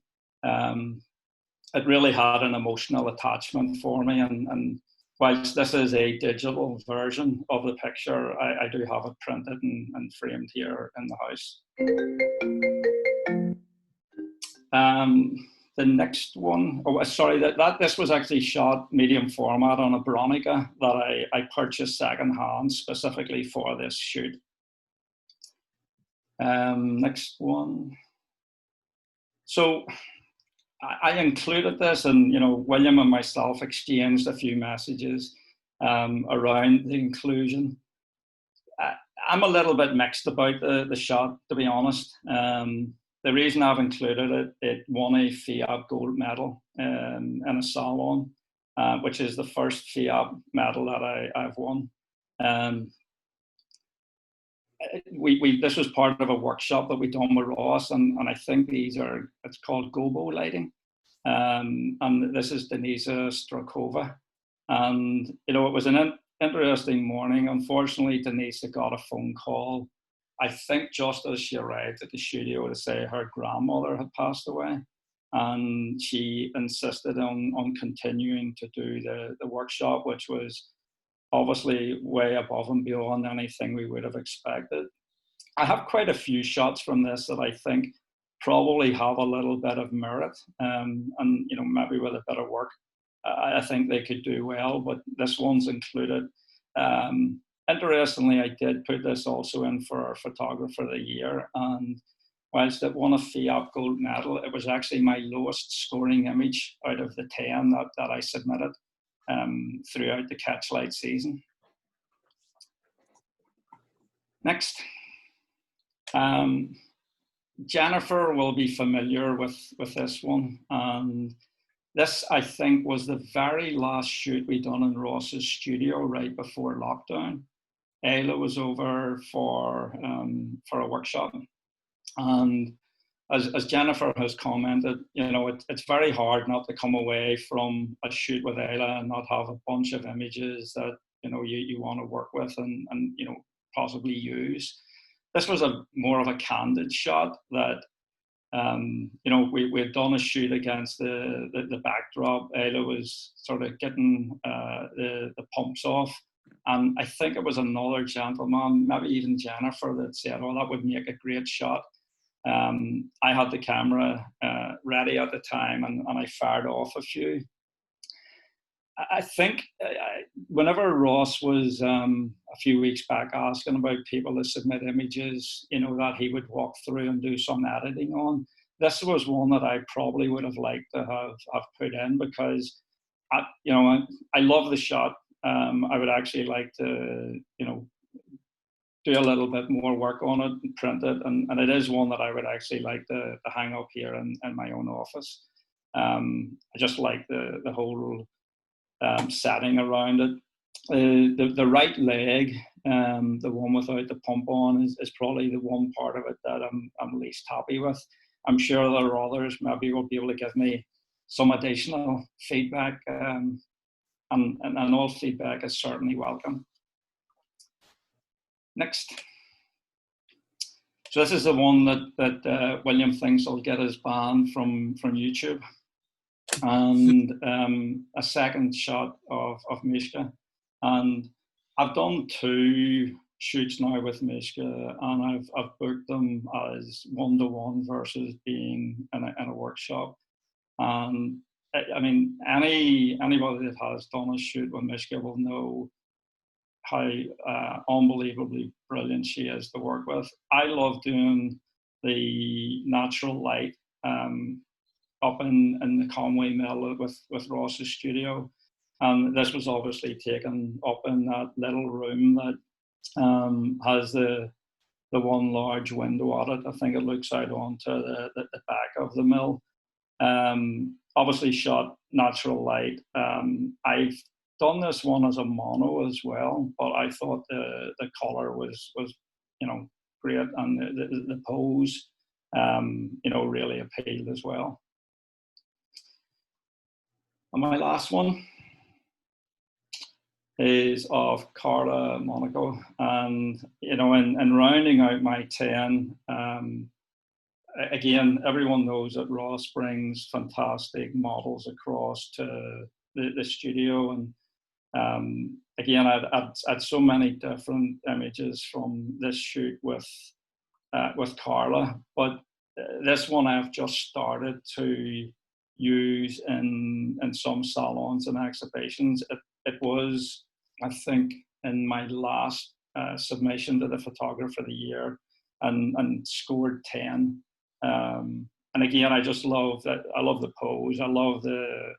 It really had an emotional attachment for me, and whilst this is a digital version of the picture, I do have it printed and framed here in the house. The next one, this was actually shot medium format on a Bronica that I purchased secondhand specifically for this shoot. Next one. So I included this, and William and myself exchanged a few messages around the inclusion. I'm a little bit mixed about the shot, to be honest. The reason I've included it, it won a FIAB gold medal in a salon, which is the first FIAB medal that I've won. This was part of a workshop that we done with Ross, and I think it's called gobo lighting, and this is Denisa Strakova, and it was an interesting morning. Unfortunately, Denisa got a phone call, I think just as she arrived at the studio, to say her grandmother had passed away, and she insisted on continuing to do the workshop, which was obviously way above and beyond anything we would have expected. I have quite a few shots from this that I think probably have a little bit of merit, and maybe with a bit of work, I think they could do well, but this one's included. Interestingly, I did put this also in for our Photographer of the Year, and whilst it won a FIAB gold medal, it was actually my lowest scoring image out of the 10 that I submitted throughout the Catchlight season. Next. Jennifer will be familiar with this one. And this, I think, was the very last shoot we done in Ross's studio right before lockdown. Ayla was over for a workshop. And as Jennifer has commented, you know, it's very hard not to come away from a shoot with Ayla and not have a bunch of images that, you know, you want to work with and you know, possibly use. This was more of a candid shot that, you know, we had done a shoot against the backdrop. Ayla was sort of getting the pumps off. And I think it was another gentleman, maybe even Jennifer, that said, oh, that would make a great shot. I had the camera ready at the time and I fired off a few. I think whenever Ross was a few weeks back asking about people to submit images, you know, that he would walk through and do some editing on, this was one that I probably would have liked to have put in because, you know, I love the shot. I would actually like to, you know, do a little bit more work on it and print it. And it is one that I would actually like to hang up here in my own office. I just like the whole setting around it. The right leg, the one without the pump on, is probably the one part of it that I'm least happy with. I'm sure there are others maybe will be able to give me some additional feedback, and all feedback is certainly welcome. Next. So this is the one that William thinks will get us banned from YouTube. And a second shot of Mishka. And I've done 2 shoots now with Mishka, and I've booked them as 1-to-1 versus being in a workshop. And I mean, anybody that has done a shoot with Mishka will know how unbelievably brilliant she is to work with. I love doing the natural light up in the Conway Mill with Ross's studio. And this was obviously taken up in that little room that has the one large window at it. I think it looks out onto the back of the mill. Obviously shot natural light. I've done this one as a mono as well, but I thought the color was you know, great, and the pose you know, really appealed as well. And my last one is of Carla Monaco, and you know, in rounding out my 10, again, everyone knows that Ross brings fantastic models across to the studio, and again, I'd so many different images from this shoot with Carla, but this one I've just started to use in some salons and exhibitions. It was, I think, in my last submission to the Photographer of the Year, and scored 10. And again, I just love that. I love the pose. I love the,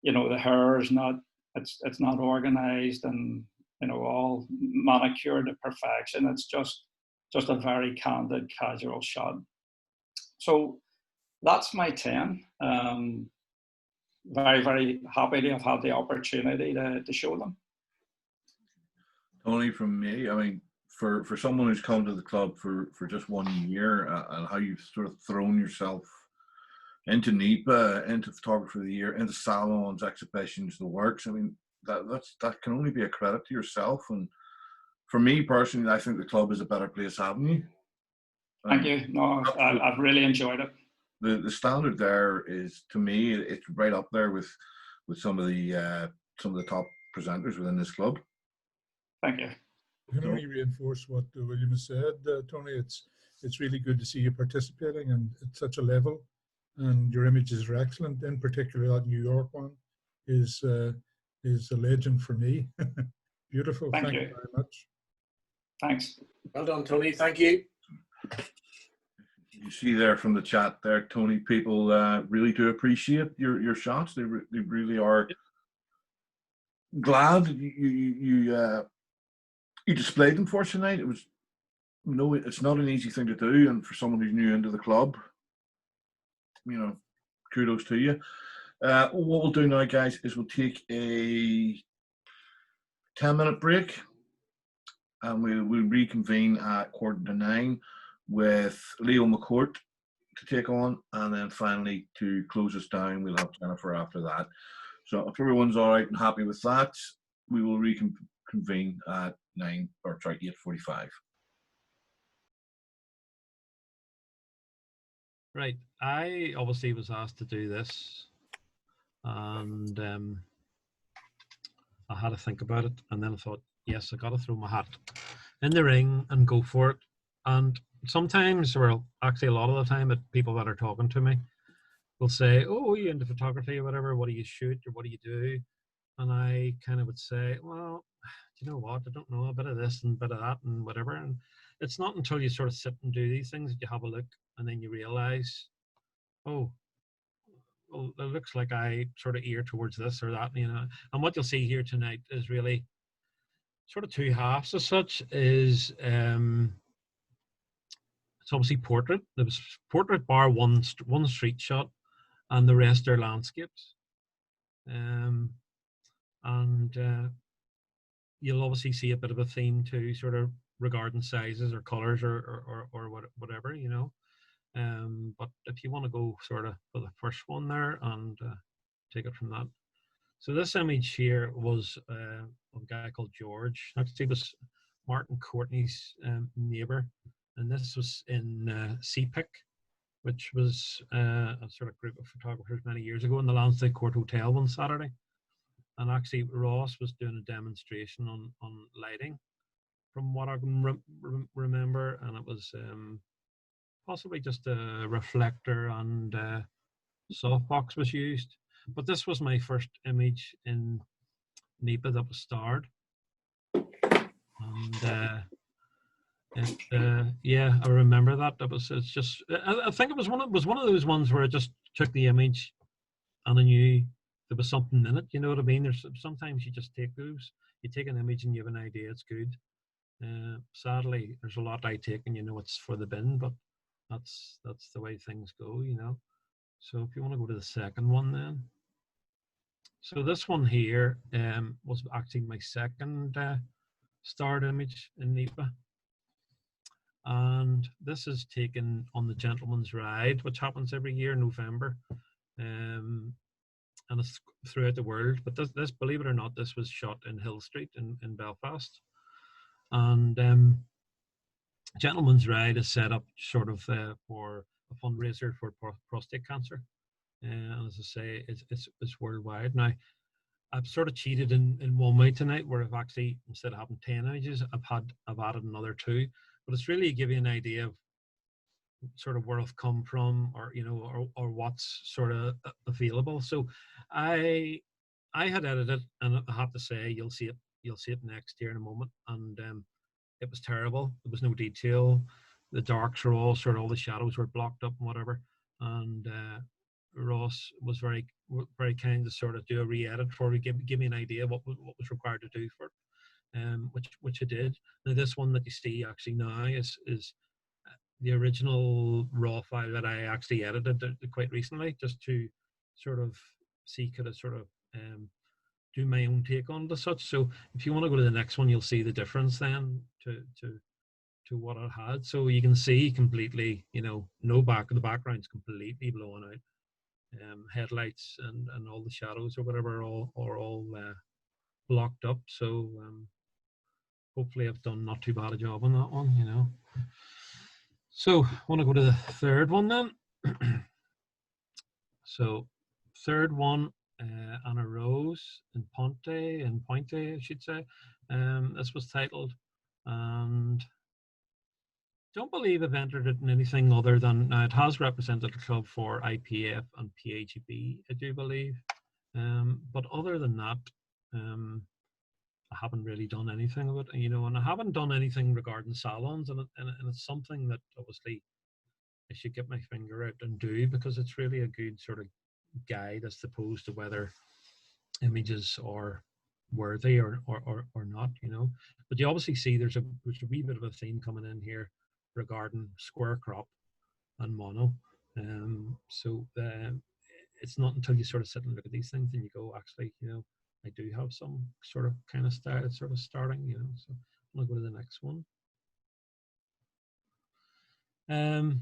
you know, the hair is not, it's not organized and, you know, all manicured to perfection. It's just a very candid, casual shot. So that's my 10. Very, very happy to have had the opportunity to show them. Tony, from me, I mean, for someone who's come to the club for just 1 year, and how you've sort of thrown yourself into NEPA, into Photographer of the Year, into salons, exhibitions, the works, I mean, that can only be a credit to yourself. And for me personally, I think the club is a better place having you. Thank you. No, I've really enjoyed it. The standard there is, to me, it's right up there with some of the top presenters within this club. Thank you. I can only reinforce what William has said, Tony. It's really good to see you participating and at such a level, and your images are excellent. In particular, that New York one is a legend for me. Beautiful. Thank you very much. Thanks. Well done, Tony. Thank you. You see there from the chat there, Tony, people really do appreciate your shots. They really are glad you displayed them for us tonight. It was no, it's not an easy thing to do, and for someone who's new into the club, kudos to you. What we'll do now, guys, is we'll take a 10-minute break, and we'll reconvene at 9:15 with Leo McCourt to take on, and then finally to close us down, we'll have Jennifer after that. So if everyone's all right and happy with that, we will reconvene at 8:45. Right. I obviously was asked to do this, and I had to think about it, and then I thought, yes, I got to throw my hat in the ring and go for it. And sometimes, or actually a lot of the time, people that are talking to me will say, "Oh, are you into photography or whatever? What do you shoot or what do you do?" And I kind of would say, "Well, do you know what? I don't know, a bit of this and a bit of that and whatever." And it's not until you sort of sit and do these things that you have a look, and then you realize, oh, well, it looks like I sort of ear towards this or that, And what you'll see here tonight is really sort of two halves as such. Is it's obviously portrait. There was portrait bar one street shot, and the rest are landscapes. You'll obviously see a bit of a theme too, sort of regarding sizes or colors or whatever, But if you want to go sort of for the first one there and take it from that. So this image here was of a guy called George. Actually, it was Martin Courtney's neighbor, and this was in Seapick, which was a sort of group of photographers many years ago in the Lansdowne Court Hotel one Saturday. And actually, Ross was doing a demonstration on lighting, from what I can remember, and it was possibly just a reflector and softbox was used. But this was my first image in NEPA that was starred, and yeah, I remember that. It's just, I think it was one of those ones where I just took the image and I knew there was something in it. You know what I mean? There's sometimes you just take those. You take an image and you have an idea it's good. Sadly, there's a lot I take and it's for the bin, but that's the way things go, So if you want to go to the second one then. So this one here was actually my second starred image in NEPA. And this is taken on the Gentleman's Ride, which happens every year in November. And it's throughout the world. But this, believe it or not, this was shot in Hill Street in Belfast. And Gentleman's Ride is set up sort of for a fundraiser for prostate cancer. And as I say, it's worldwide. Now, I've sort of cheated in one way tonight, where I've actually, instead of having 10 images, I've added another 2. But it's really to give you an idea of sort of where I've come from, or or what's sort of available. So I had edited, and I have to say, you'll see it next year in a moment, and it was terrible. There was no detail. The darks were all all the shadows were blocked up and whatever. And Ross was very kind to sort of do a re-edit for me, give me an idea what was required to do for it, which I did. Now this one that you see actually now is the original raw file that I actually edited quite recently, just to sort of see, could I sort of do my own take on it as such. So if you want to go to the next one, you'll see the difference then to what I had. So you can see completely, no back, the background's completely blown out. Headlights and all the shadows or whatever are all blocked up. So hopefully I've done not too bad a job on that one, So I want to go to the third one then. So third one, Anna Rose in Pointe, I should say. This was titled, and don't believe I've entered it in anything other than, now it has represented a club for IPF and PHEB, I do believe. But other than that, I haven't really done anything of it, and I haven't done anything regarding salons, and it's something that obviously I should get my finger out and do, because it's really a good sort of guide as opposed to whether images are worthy or not, you know. But you obviously see there's a wee bit of a theme coming in here regarding square crop and mono. So it's not until you sort of sit and look at these things and you go, actually, you know, I do have some sort of kind of style. It's sort of starting, you know. So I'll go to the next one.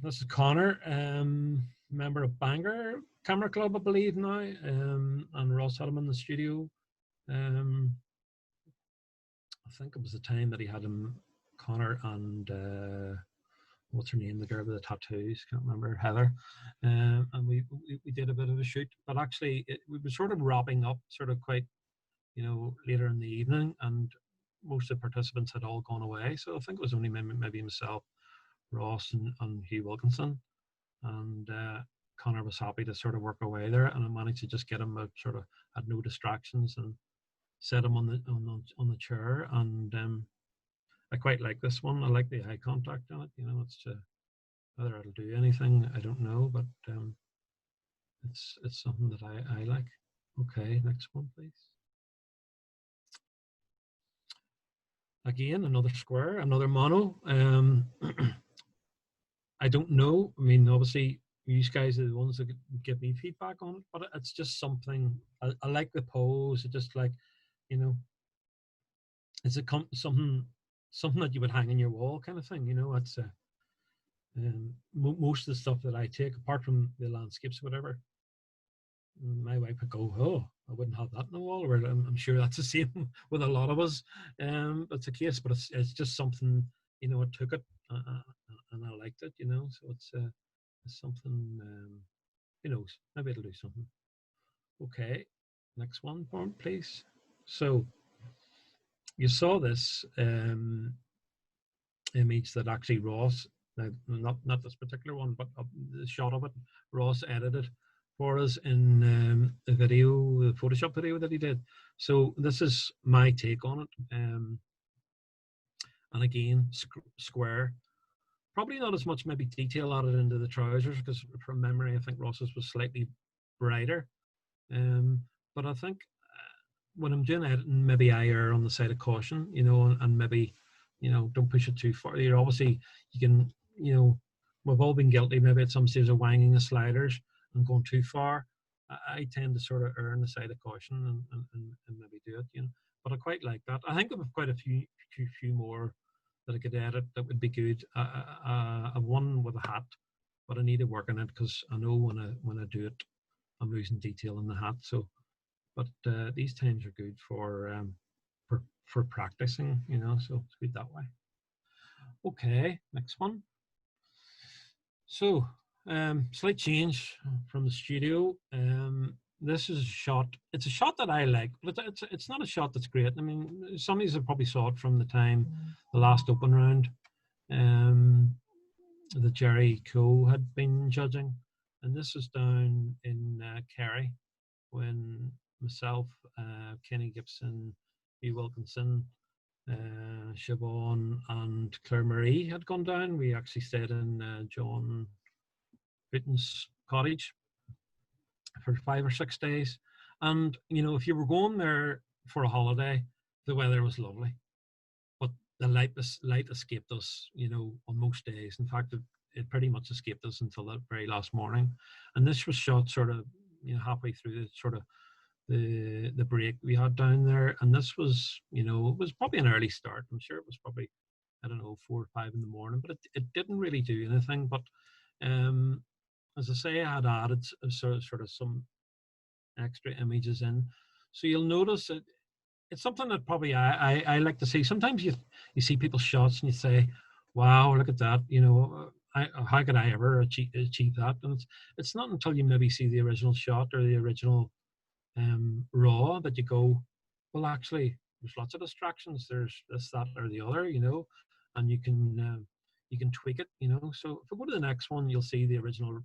This is Connor, member of Bangor Camera Club, I believe now, and Ross had him in the studio. I think it was the time that he had him, Connor and what's her name, the girl with the tattoos, can't remember, Heather, and we did a bit of a shoot. But actually, we were sort of wrapping up, sort of quite, you know, later in the evening, and most of the participants had all gone away. So I think it was only maybe myself, Ross, and Hugh Wilkinson, and Connor was happy to sort of work away there, and I managed to just get him a sort of, had no distractions, and set him on the chair. And I quite like this one. I like the eye contact on it. You know, it's whether it'll do anything, I don't know, but it's something that I like. Okay, next one, please. Again, another square, another mono. I don't know. I mean, obviously, you guys are the ones that give me feedback on it, but it's just something. I like the pose. It's just like, you know, it's something that you would hang in your wall, kind of thing. You know, it's most of the stuff that I take, apart from the landscapes, whatever. My wife would go, "Oh, I wouldn't have that on the wall." Or I'm sure that's the same with a lot of us. It's a case, but it's just something. You know, I took it and I liked it. You know, so it's something. Who knows? Maybe it'll do something. Okay, next one, please. So you saw this image that actually Ross, not this particular one, but the shot of it, Ross edited for us in the video, the Photoshop video that he did. So this is my take on it. And again, square. Probably not as much maybe detail added into the trousers, because from memory, I think Ross's was slightly brighter. But I think when I'm doing editing, maybe I err on the side of caution, you know, and maybe, you know, don't push it too far. You're obviously, you can, you know, we've all been guilty maybe at some stage of wanging the sliders and going too far. I tend to sort of err on the side of caution and maybe do it, you know. But I quite like that. I think I've quite a few more that I could edit that would be good. I've one with a hat, but I need to work on it, because I know when I do it, I'm losing detail in the hat. So, but these times are good for practicing, you know. So it's good that way. Okay, next one. So, slight change from the studio. This is a shot. It's a shot that I like, but it's not a shot that's great. I mean, some of you have probably saw it from the time the last open round that Jerry Coe had been judging, and this is down in Kerry when myself, Kenny Gibson, Hugh Wilkinson, Siobhan and Claire Marie had gone down. We actually stayed in John Hooton's cottage for 5 or 6 days. And, you know, if you were going there for a holiday, the weather was lovely. But the light escaped us, you know, on most days. In fact, it pretty much escaped us until the very last morning. And this was shot sort of, you know, halfway through the sort of the break we had down there. And this was, you know, it was probably an early start. I'm sure it was probably, I don't know, 4 or 5 in the morning, but it didn't really do anything. But as I say, I had added sort of some extra images in. So you'll notice it's something that probably I like to see. Sometimes you see people's shots and you say, wow, look at that. You know, how could I ever achieve that? And it's not until you maybe see the original shot or the original raw that you go, well, actually, there's lots of distractions. There's this, that, or the other, you know, and you can tweak it, you know. So if we go to the next one, you'll see the original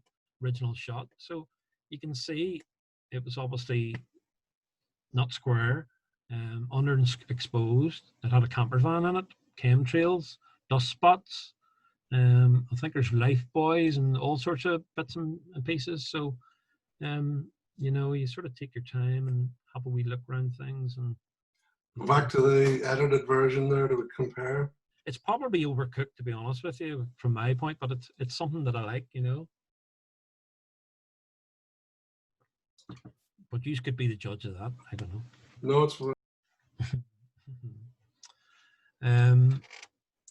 shot. So you can see it was obviously not square, underexposed. It had a camper van in it, chemtrails, dust spots. I think there's life buoys and all sorts of bits and pieces. So, you know, you sort of take your time and have a wee look around things. And Go back to the edited version there to compare. It's probably overcooked, to be honest with you, from my point, but it's something that I like, you know. But you could be the judge of that. I don't know. No, it's fine.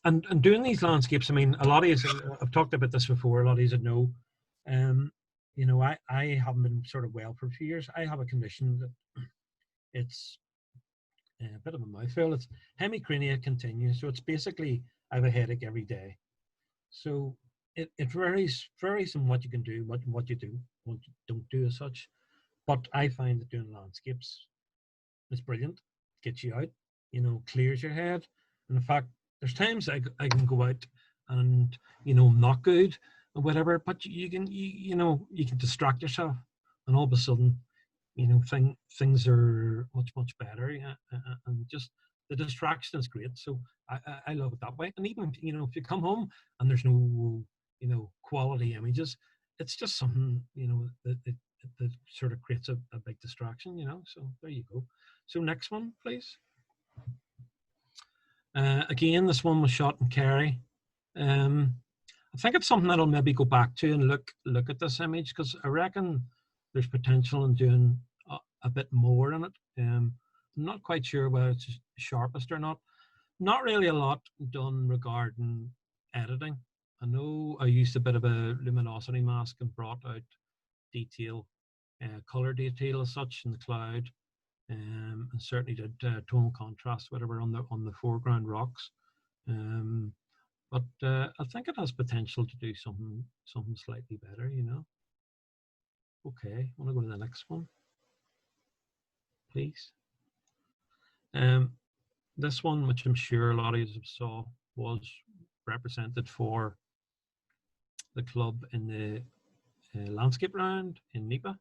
And doing these landscapes, I mean, a lot of you, I've talked about this before, a lot of you know, you know, I haven't been sort of well for a few years. I have a condition that it's a bit of a mouthful. It's hemicrania continuous. So it's basically, I have a headache every day. So it varies in what you can do, what you do, what you don't do as such. But I find that doing landscapes is brilliant. Gets you out, you know, clears your head. And in fact, there's times I can go out and, you know, not good or whatever, but you can distract yourself, and all of a sudden, you know, things are much better. Yeah, and just the distraction is great. So I love it that way. And even, you know, if you come home and there's no, you know, quality images, it's just something, you know, that sort of creates a big distraction, you know. So there you go. So next one, please. Again, this one was shot in Kerry. I think it's something that I'll maybe go back to and look at this image, because I reckon there's potential in doing a bit more in it. I'm not quite sure whether it's sharpest or not. Not really a lot done regarding editing. I know I used a bit of a luminosity mask and brought out detail, color detail as such in the cloud, and certainly did tone contrast, whatever, on the foreground rocks. But I think it has potential to do something slightly better, you know. Okay, I want to go to the next one, please. This one, which I'm sure a lot of you saw, was represented for the club in the landscape round in Nipa.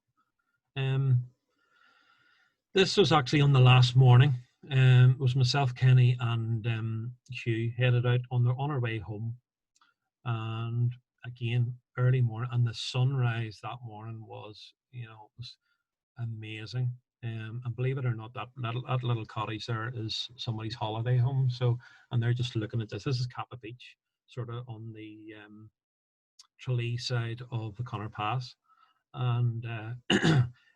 This was actually on the last morning. It was myself, Kenny, and Hugh headed out on our way home. And again, early morning, and the sunrise that morning was, you know, was amazing. And believe it or not, that little cottage there is somebody's holiday home. So, and they're just looking at this. This is Kappa Beach, sort of on the Tralee side of the Connor Pass, and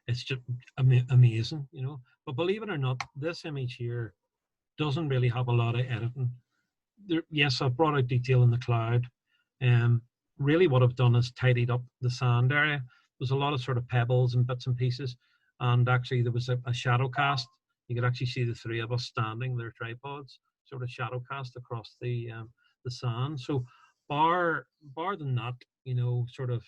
it's just amazing, you know. But believe it or not, this image here doesn't really have a lot of editing. Yes, I've brought out detail in the cloud. Really what I've done is tidied up the sand area. There's a lot of sort of pebbles and bits and pieces. And actually there was a shadow cast. You could actually see the three of us standing, their tripods, sort of shadow cast across the sand. So bar than that, you know, sort of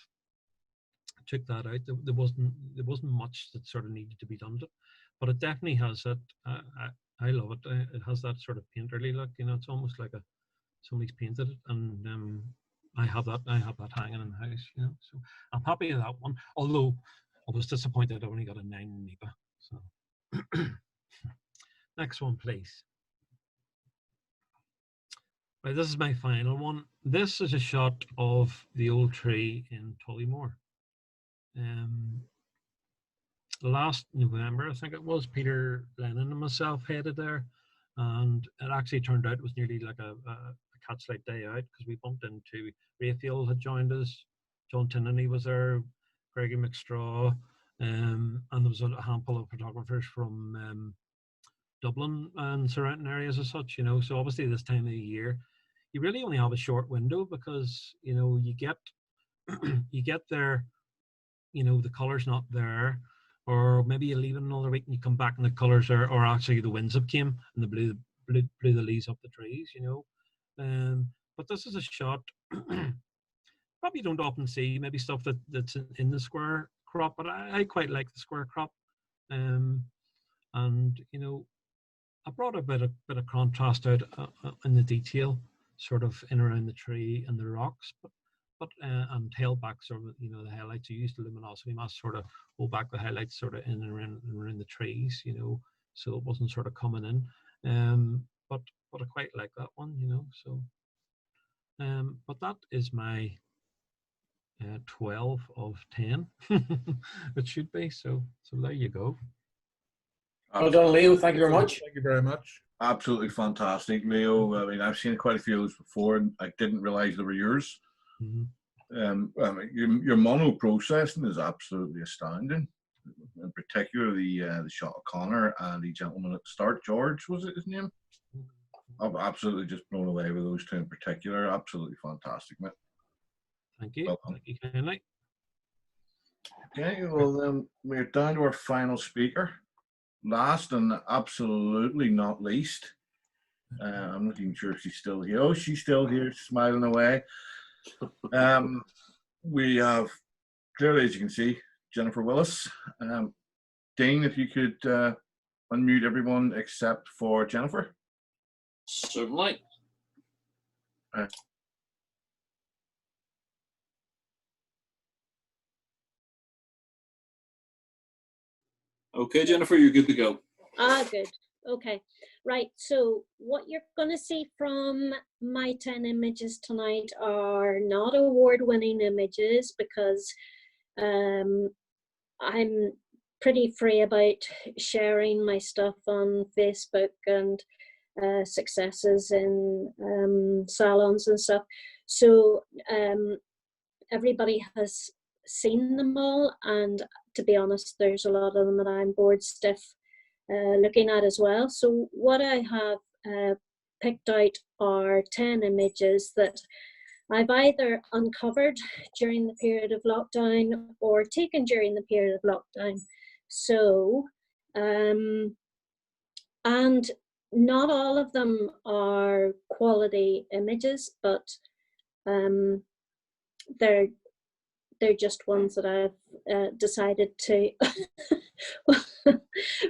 took that out. There wasn't much that sort of needed to be done to it, but it definitely has that. I love it. It has that sort of painterly look. You know, it's almost like somebody's painted it, and I have that hanging in the house. You know, so I'm happy with that one. Although I was disappointed I only got a 9 in Nipa. So next one, please. Right, this is my final one. This is a shot of the old tree in Tullymore. Last November, I think it was, Peter Lennon and myself headed there, and it actually turned out it was nearly like a Catchlight day out, because we bumped into Rayfield had joined us, John Tinnany was there, Greggy McStraw, and there was a handful of photographers from Dublin and surrounding areas as such, you know. So obviously this time of the year, you really only have a short window, because, you know, you get there, you know, the colour's not there, or maybe you leave it another week and you come back and the colours are, or actually the winds have came and the blew the leaves up the trees, you know. But this is a shot probably don't often see, maybe stuff that's in the square crop, but I quite like the square crop. And you know, I brought a bit of contrast out in the detail, sort of in around the tree and the rocks, but and held back sort of, you know, the highlights. You used the luminosity mask sort of hold back the highlights sort of in and around the trees, you know, so it wasn't sort of coming in. But I quite like that one, you know. So but that is my 12 of 10. It should be. So there you go. Well done, Leo. Thank you very much. Thank you very much. Absolutely fantastic, Leo. I mean, I've seen quite a few of those before, and I didn't realize they were yours. I mean, your mono processing is absolutely astounding. In particular, the shot of Connor and the gentleman at the start, George, was it his name? I'm absolutely just blown away with those two in particular. Absolutely fantastic, mate. Thank you. Welcome. Thank you kindly. Okay, well then we're down to our final speaker. Last and absolutely not least, I'm not even sure if she's still here. Oh, she's still here, smiling away. We have, clearly as you can see, Jennifer Willis. Dean, if you could unmute everyone except for Jennifer. Certainly. Okay, Jennifer, you're good to go. Good. Okay. Right. So what you're going to see from my 10 images tonight are not award-winning images because I'm pretty free about sharing my stuff on Facebook and successes in salons and stuff. So everybody has seen them all, and to be honest, there's a lot of them that I'm bored stiff looking at as well. So what I have picked out are 10 images that I've either uncovered during the period of lockdown or taken during the period of lockdown. So, and not all of them are quality images, but they're just ones that I've decided to.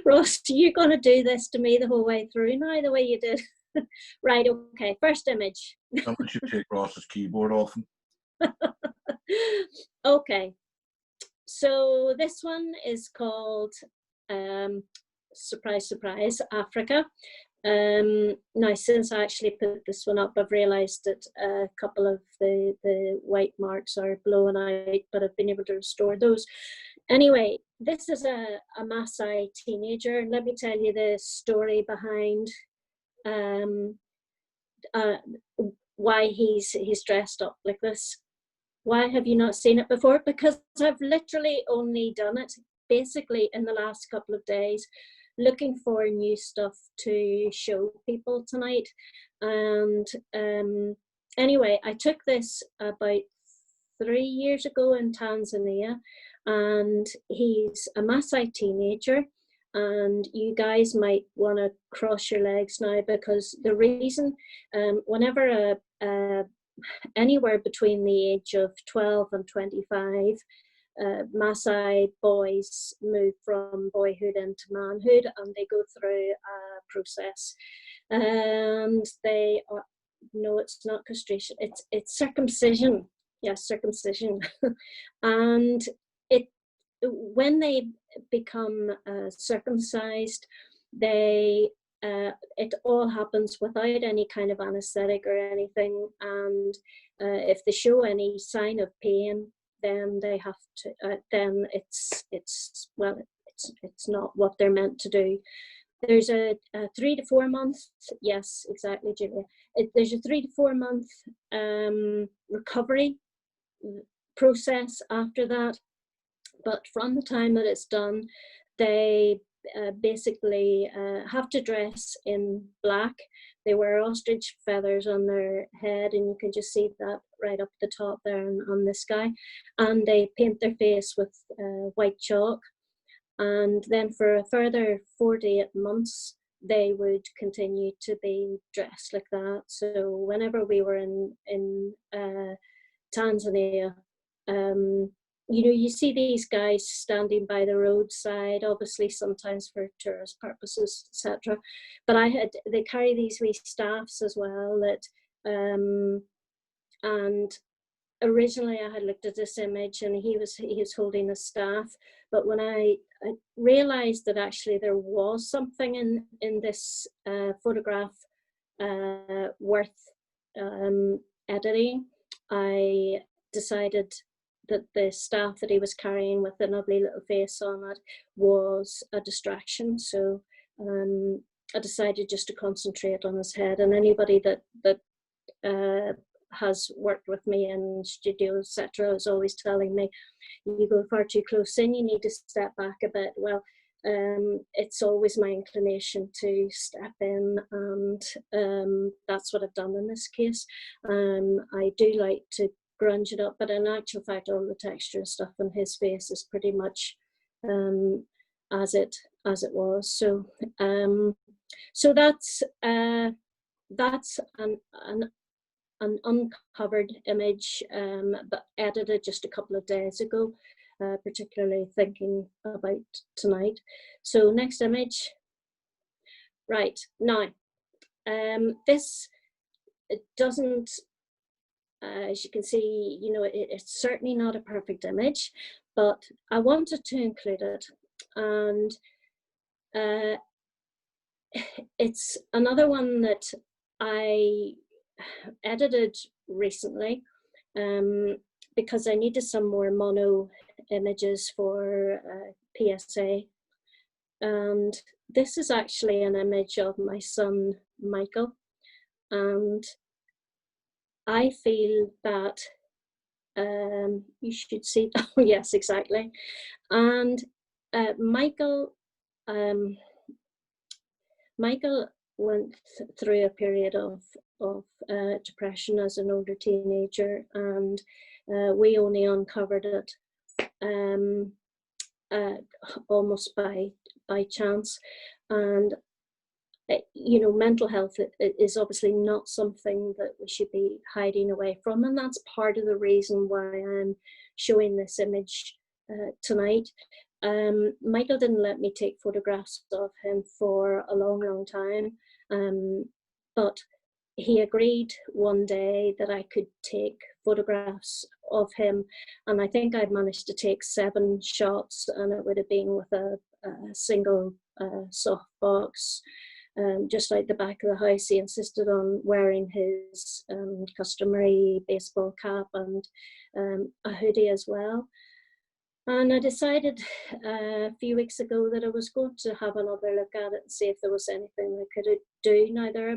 Ross, you're going to do this to me the whole way through now, the way you did. Right, okay, first image. Someone should take Ross's keyboard off him. Okay, so this one is called, surprise, surprise, Africa. Now, since I actually put this one up, I've realised that a couple of the white marks are blown out, but I've been able to restore those. Anyway, this is a Maasai teenager, and let me tell you the story behind why he's dressed up like this. Why have you not seen it before? Because I've literally only done it basically in the last couple of days, looking for new stuff to show people tonight. And anyway, I took this about 3 years ago in Tanzania, and he's a Maasai teenager. And you guys might want to cross your legs now, because the reason, whenever anywhere between the age of 12 and 25, Maasai boys move from boyhood into manhood, and they go through a process, and they are, no, it's not castration, it's circumcision. Yes, circumcision. And when they become circumcised, they it all happens without any kind of anesthetic or anything, and if they show any sign of pain, then they have to then it's not what they're meant to do. There's a 3 to 4 month, yes, exactly, Julia. There's a 3 to 4 month recovery process after that. But from the time that it's done, they basically have to dress in black. They wear ostrich feathers on their head, and you can just see that right up the top there on this guy. And they paint their face with white chalk. And then for a further 48 months, they would continue to be dressed like that. So whenever we were in Tanzania, you know, you see these guys standing by the roadside, obviously sometimes for tourist purposes, etc. But they carry these wee staffs as well. That and originally I had looked at this image, and he was holding a staff. But when I realised that actually there was something in this photograph worth editing, I decided that the staff that he was carrying with an ugly little face on it was a distraction. So I decided just to concentrate on his head. And anybody that has worked with me in studio, etc., is always telling me, you go far too close in, you need to step back a bit. Well, it's always my inclination to step in, and that's what I've done in this case. I do like to grunge it up, but in actual fact, all the texture and stuff on his face is pretty much as it was. So so that's an uncovered image, but edited just a couple of days ago, particularly thinking about tonight. So next image. Right, now, this, it doesn't, as you can see, you know, it's certainly not a perfect image, but I wanted to include it. And it's another one that I edited recently because I needed some more mono images for PSA. And this is actually an image of my son, Michael. And I feel that you should see, oh yes, exactly. And Michael went through a period of depression as an older teenager, and we only uncovered it almost by chance. And you know, mental health is obviously not something that we should be hiding away from, and that's part of the reason why I'm showing this image tonight. Michael didn't let me take photographs of him for a long time, but he agreed one day that I could take photographs of him, and I think I managed to take 7 shots, and it would have been with a single softbox, just like the back of the house. He insisted on wearing his customary baseball cap and a hoodie as well. And I decided a few weeks ago that I was going to have another look at it and see if there was anything I could do. Now, there are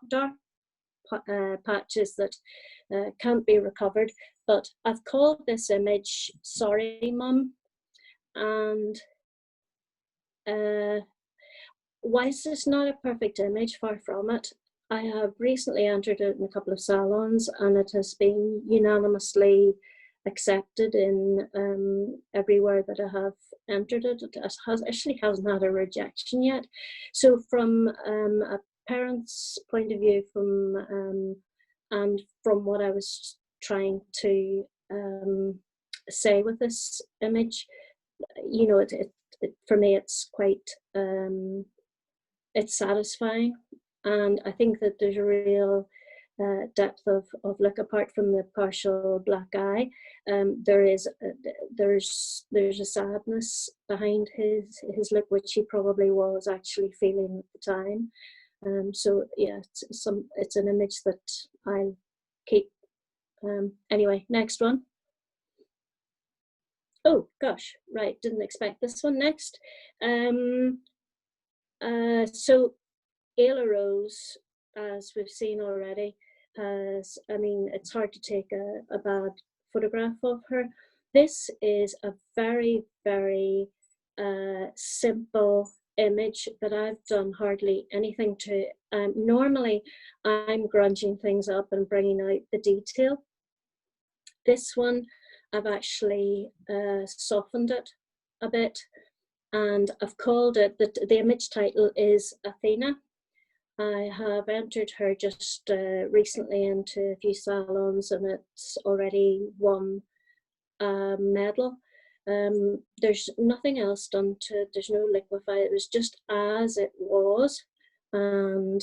dark patches that can't be recovered, but I've called this image Sorry Mum. And whilst it's not a perfect image, far from it, I have recently entered it in a couple of salons, and it has been unanimously accepted in everywhere that I have entered it. It actually hasn't had a rejection yet. So from a parent's point of view, and from what I was trying to say with this image, you know, for me it's quite it's satisfying, and I think that there's a real depth of look. Apart from the partial black eye, there's a sadness behind his look, which he probably was actually feeling at the time. So yeah, it's an image that I'll keep. Anyway, next one. Oh gosh, right, didn't expect this one next. So Ayla Rose, as we've seen already, I mean, it's hard to take a bad photograph of her. This is a very, very simple image that I've done hardly anything to. Normally, I'm grunging things up and bringing out the detail. This one, I've actually softened it a bit, and I've called it, the image title is Athena. I have entered her just recently into a few salons, and it's already won a medal. There's nothing else done to it. There's no liquify. It was just as it was, and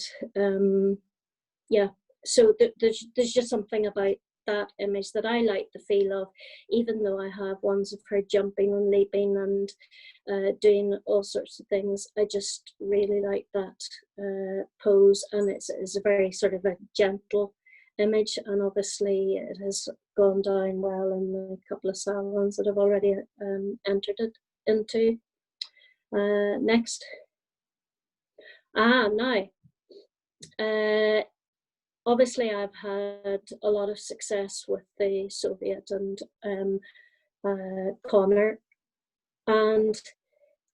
yeah. So there's just something about that image that I like the feel of, even though I have ones of her jumping and leaping and doing all sorts of things. I just really like that pose, and it's a very sort of a gentle image, and obviously it has gone down well in the couple of salons that I've already entered it into. Next. Now, obviously I've had a lot of success with the Soviet and Connor, and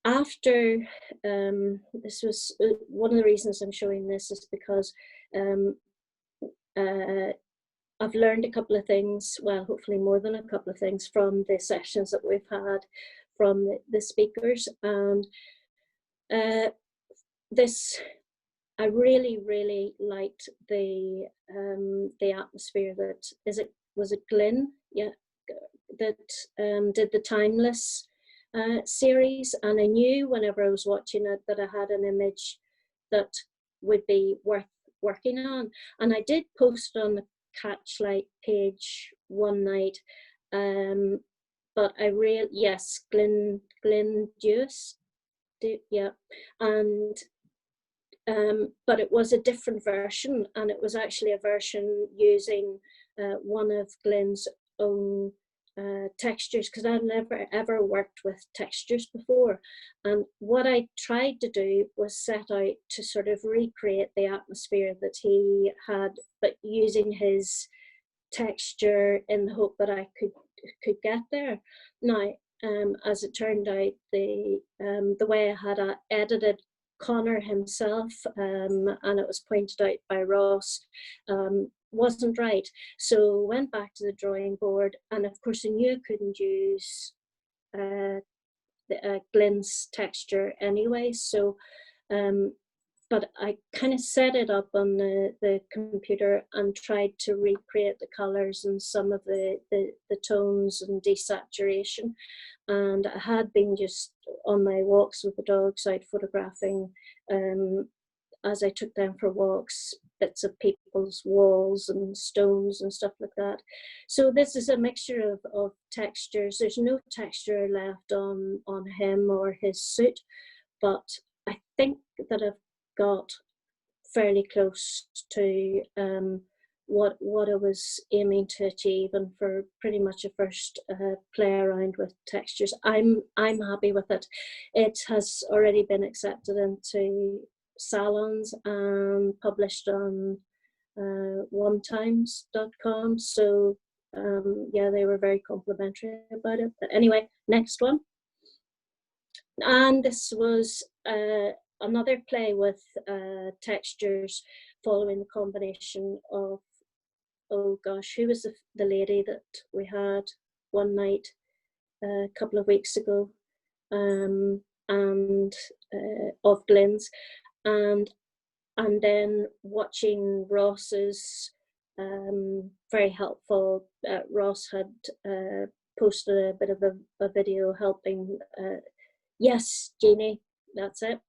after this was one of the reasons I'm showing this is because I've learned a couple of things, well, hopefully more than a couple of things from the sessions that we've had from the speakers, and I really liked the atmosphere that was it Glyn, yeah, that did the Timeless series, and I knew whenever I was watching it that I had an image that would be worth working on, and I did post on the Catchlight page one night, but yes, Glyn Dewis, yeah, and but it was a different version, and it was actually a version using one of Glyn's own textures, because I'd never ever worked with textures before, and what I tried to do was set out to sort of recreate the atmosphere that he had, but using his texture in the hope that I could get there. Now, as it turned out, the way I had edited Connor himself, and it was pointed out by Ross, wasn't right. So went back to the drawing board, and of course I knew I couldn't use Glyn's texture anyway. So, but I kind of set it up on the computer and tried to recreate the colors and some of the tones and desaturation. And I had been just on my walks with the dogs out photographing, as I took them for walks, bits of people's walls and stones and stuff like that. So this is a mixture of textures. There's no texture left on him or his suit, but I think that I've got fairly close to what I was aiming to achieve, and for pretty much a first play around with textures, I'm happy with it. It has already been accepted into salons and published on onetimes.com, so yeah, they were very complimentary about it. But anyway, next one. And this was another play with textures following the combination of, oh gosh, who was the lady that we had one night a couple of weeks ago, and of Glyn's, and then watching Ross's very helpful. Ross had posted a bit of a video helping. Yes, Jeannie, that's it.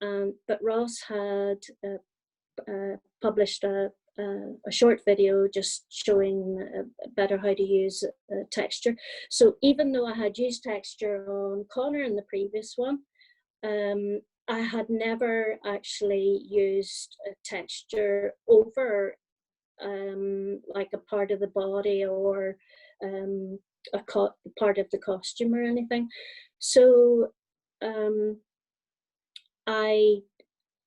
But Ross had published a short video just showing better how to use texture. So even though I had used texture on Connor in the previous one, I had never actually used a texture over like a part of the body or a part of the costume or anything. So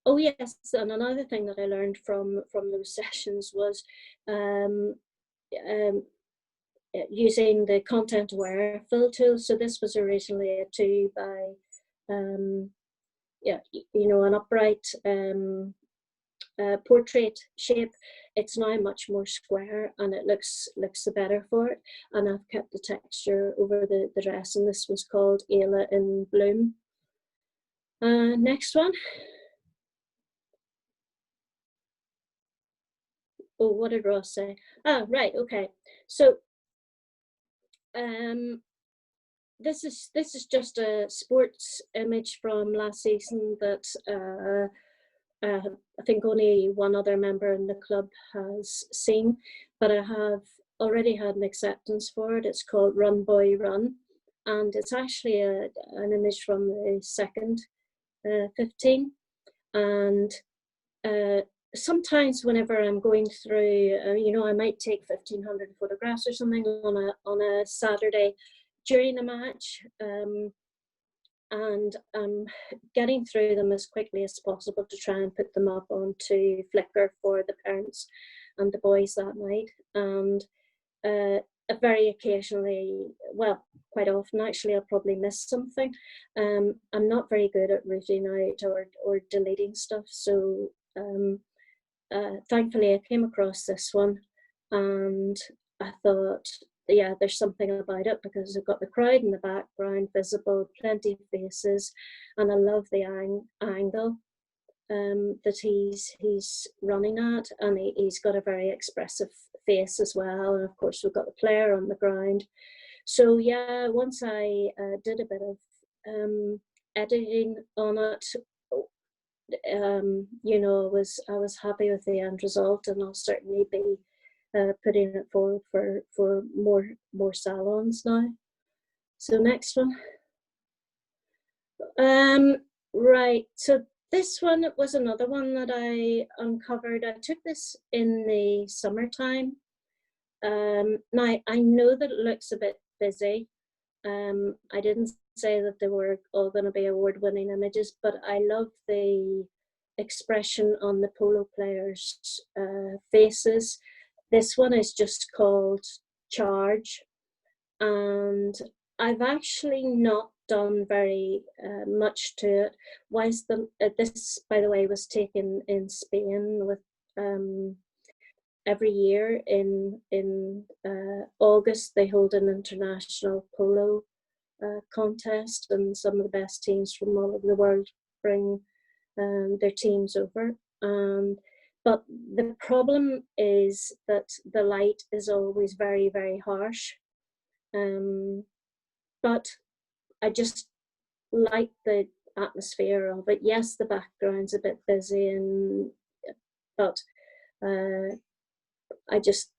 oh yes, and another thing that I learned from those sessions was using the content aware fill tool. So this was originally a 2 by yeah, you know, an upright portrait shape. It's now much more square, and it looks the better for it. And I've kept the texture over the dress, and this was called Ayla in Bloom. Next one. Oh, what did Ross say? Ah, right, okay. So this is just a sports image from last season that I think only one other member in the club has seen, but I have already had an acceptance for it. It's called Run Boy Run, and it's actually an image from the second 15. And sometimes whenever I'm going through, you know, I might take 1,500 photographs or something on a Saturday during a match. and I'm getting through them as quickly as possible to try and put them up onto Flickr for the parents and the boys that night. And very occasionally, well, quite often actually, I'll probably miss something. I'm not very good at rooting out or deleting stuff, so thankfully I came across this one and I thought, yeah, there's something about it because I've got the crowd in the background visible, plenty of faces, and I love the angle that he's running at, and he's got a very expressive face as well, and of course we've got the player on the ground. So yeah, once I did a bit of editing on it, you know, I was happy with the end result, and I'll certainly be putting it forward for more salons now. So next one. Right, so this one was another one that I uncovered. I took this in the summertime. Now I know that it looks a bit busy. I didn't say that they were all going to be award-winning images, but I love the expression on the polo players' faces. This one is just called Charge, and I've actually not done very much to it. Whilst this, by the way, was taken in Spain with every year in August they hold an international polo contest, and some of the best teams from all over the world bring their teams over. But the problem is that the light is always very, very harsh. But I just like the atmosphere of it. Yes, the background's a bit busy, but I just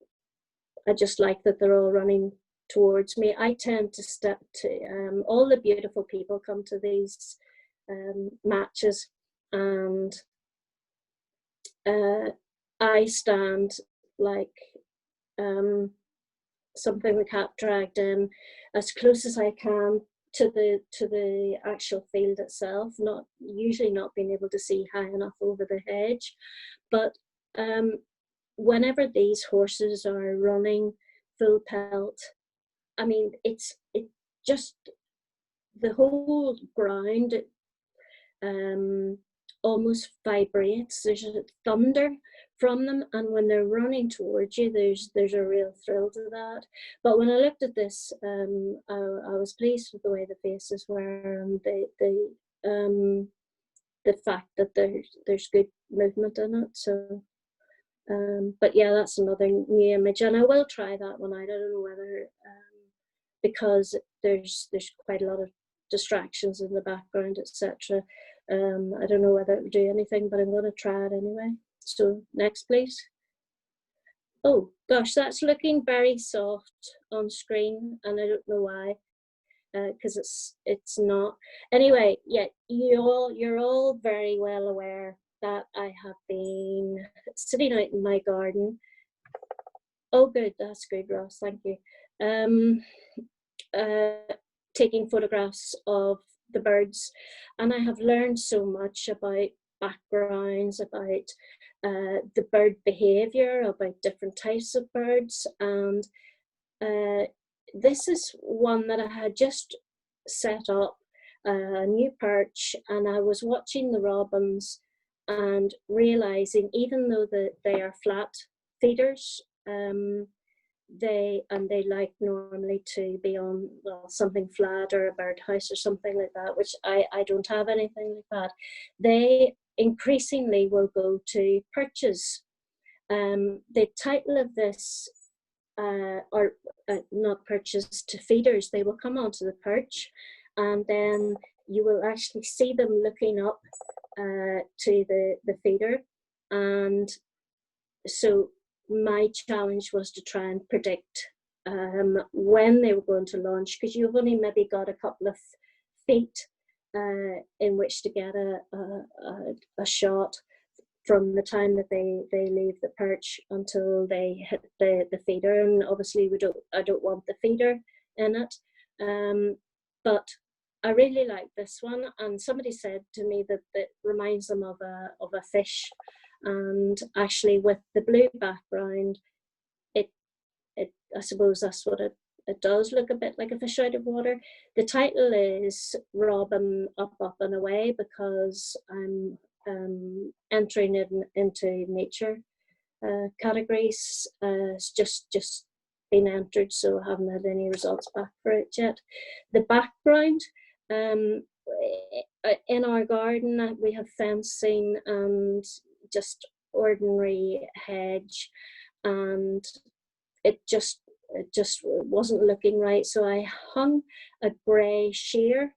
like that they're all running towards me. I tend to step to all the beautiful people come to these matches, and I stand like something the cat dragged in, as close as I can to the actual field itself, usually not being able to see high enough over the hedge. But whenever these horses are running full pelt, I mean, it just, the whole ground almost vibrates. There's a thunder from them, and when they're running towards you, there's a real thrill to that. But when I looked at this, I was pleased with the way the faces were, and the fact that there's good movement in it. So but yeah, that's another new image, and I will try that one out. I don't know whether because there's quite a lot of distractions in the background, etc. I don't know whether it will do anything, but I'm going to try it anyway. So next, please. Oh gosh, that's looking very soft on screen, and I don't know why, because it's not. Anyway, yeah, you're all very well aware that I have been sitting out in my garden. Oh good, that's good, Ross, thank you. Taking photographs of the birds, and I have learned so much about backgrounds, about the bird behavior, about different types of birds, and this is one that I had just set up, a new perch, and I was watching the robins and realizing, even though they are flat feeders, they like normally to be on, well, something flat or a birdhouse or something like that, which I don't have anything like that. They increasingly will go to perches. The title of this, or not perches, to feeders. They will come onto the perch, and then you will actually see them looking up to the feeder. And so my challenge was to try and predict when they were going to launch, because you've only maybe got a couple of feet in which to get a shot from the time that they leave the perch until they hit the feeder. And obviously I don't want the feeder in it, but I really like this one, and somebody said to me that it reminds them of a fish, and actually with the blue background, I suppose that's what it does look a bit like a fish out of water. The title is Robin Up, Up and Away because I'm entering it into nature categories. It's just been entered, so I haven't had any results back for it yet. The background, in our garden we have fencing and just ordinary hedge, and it just wasn't looking right, so I hung a grey sheer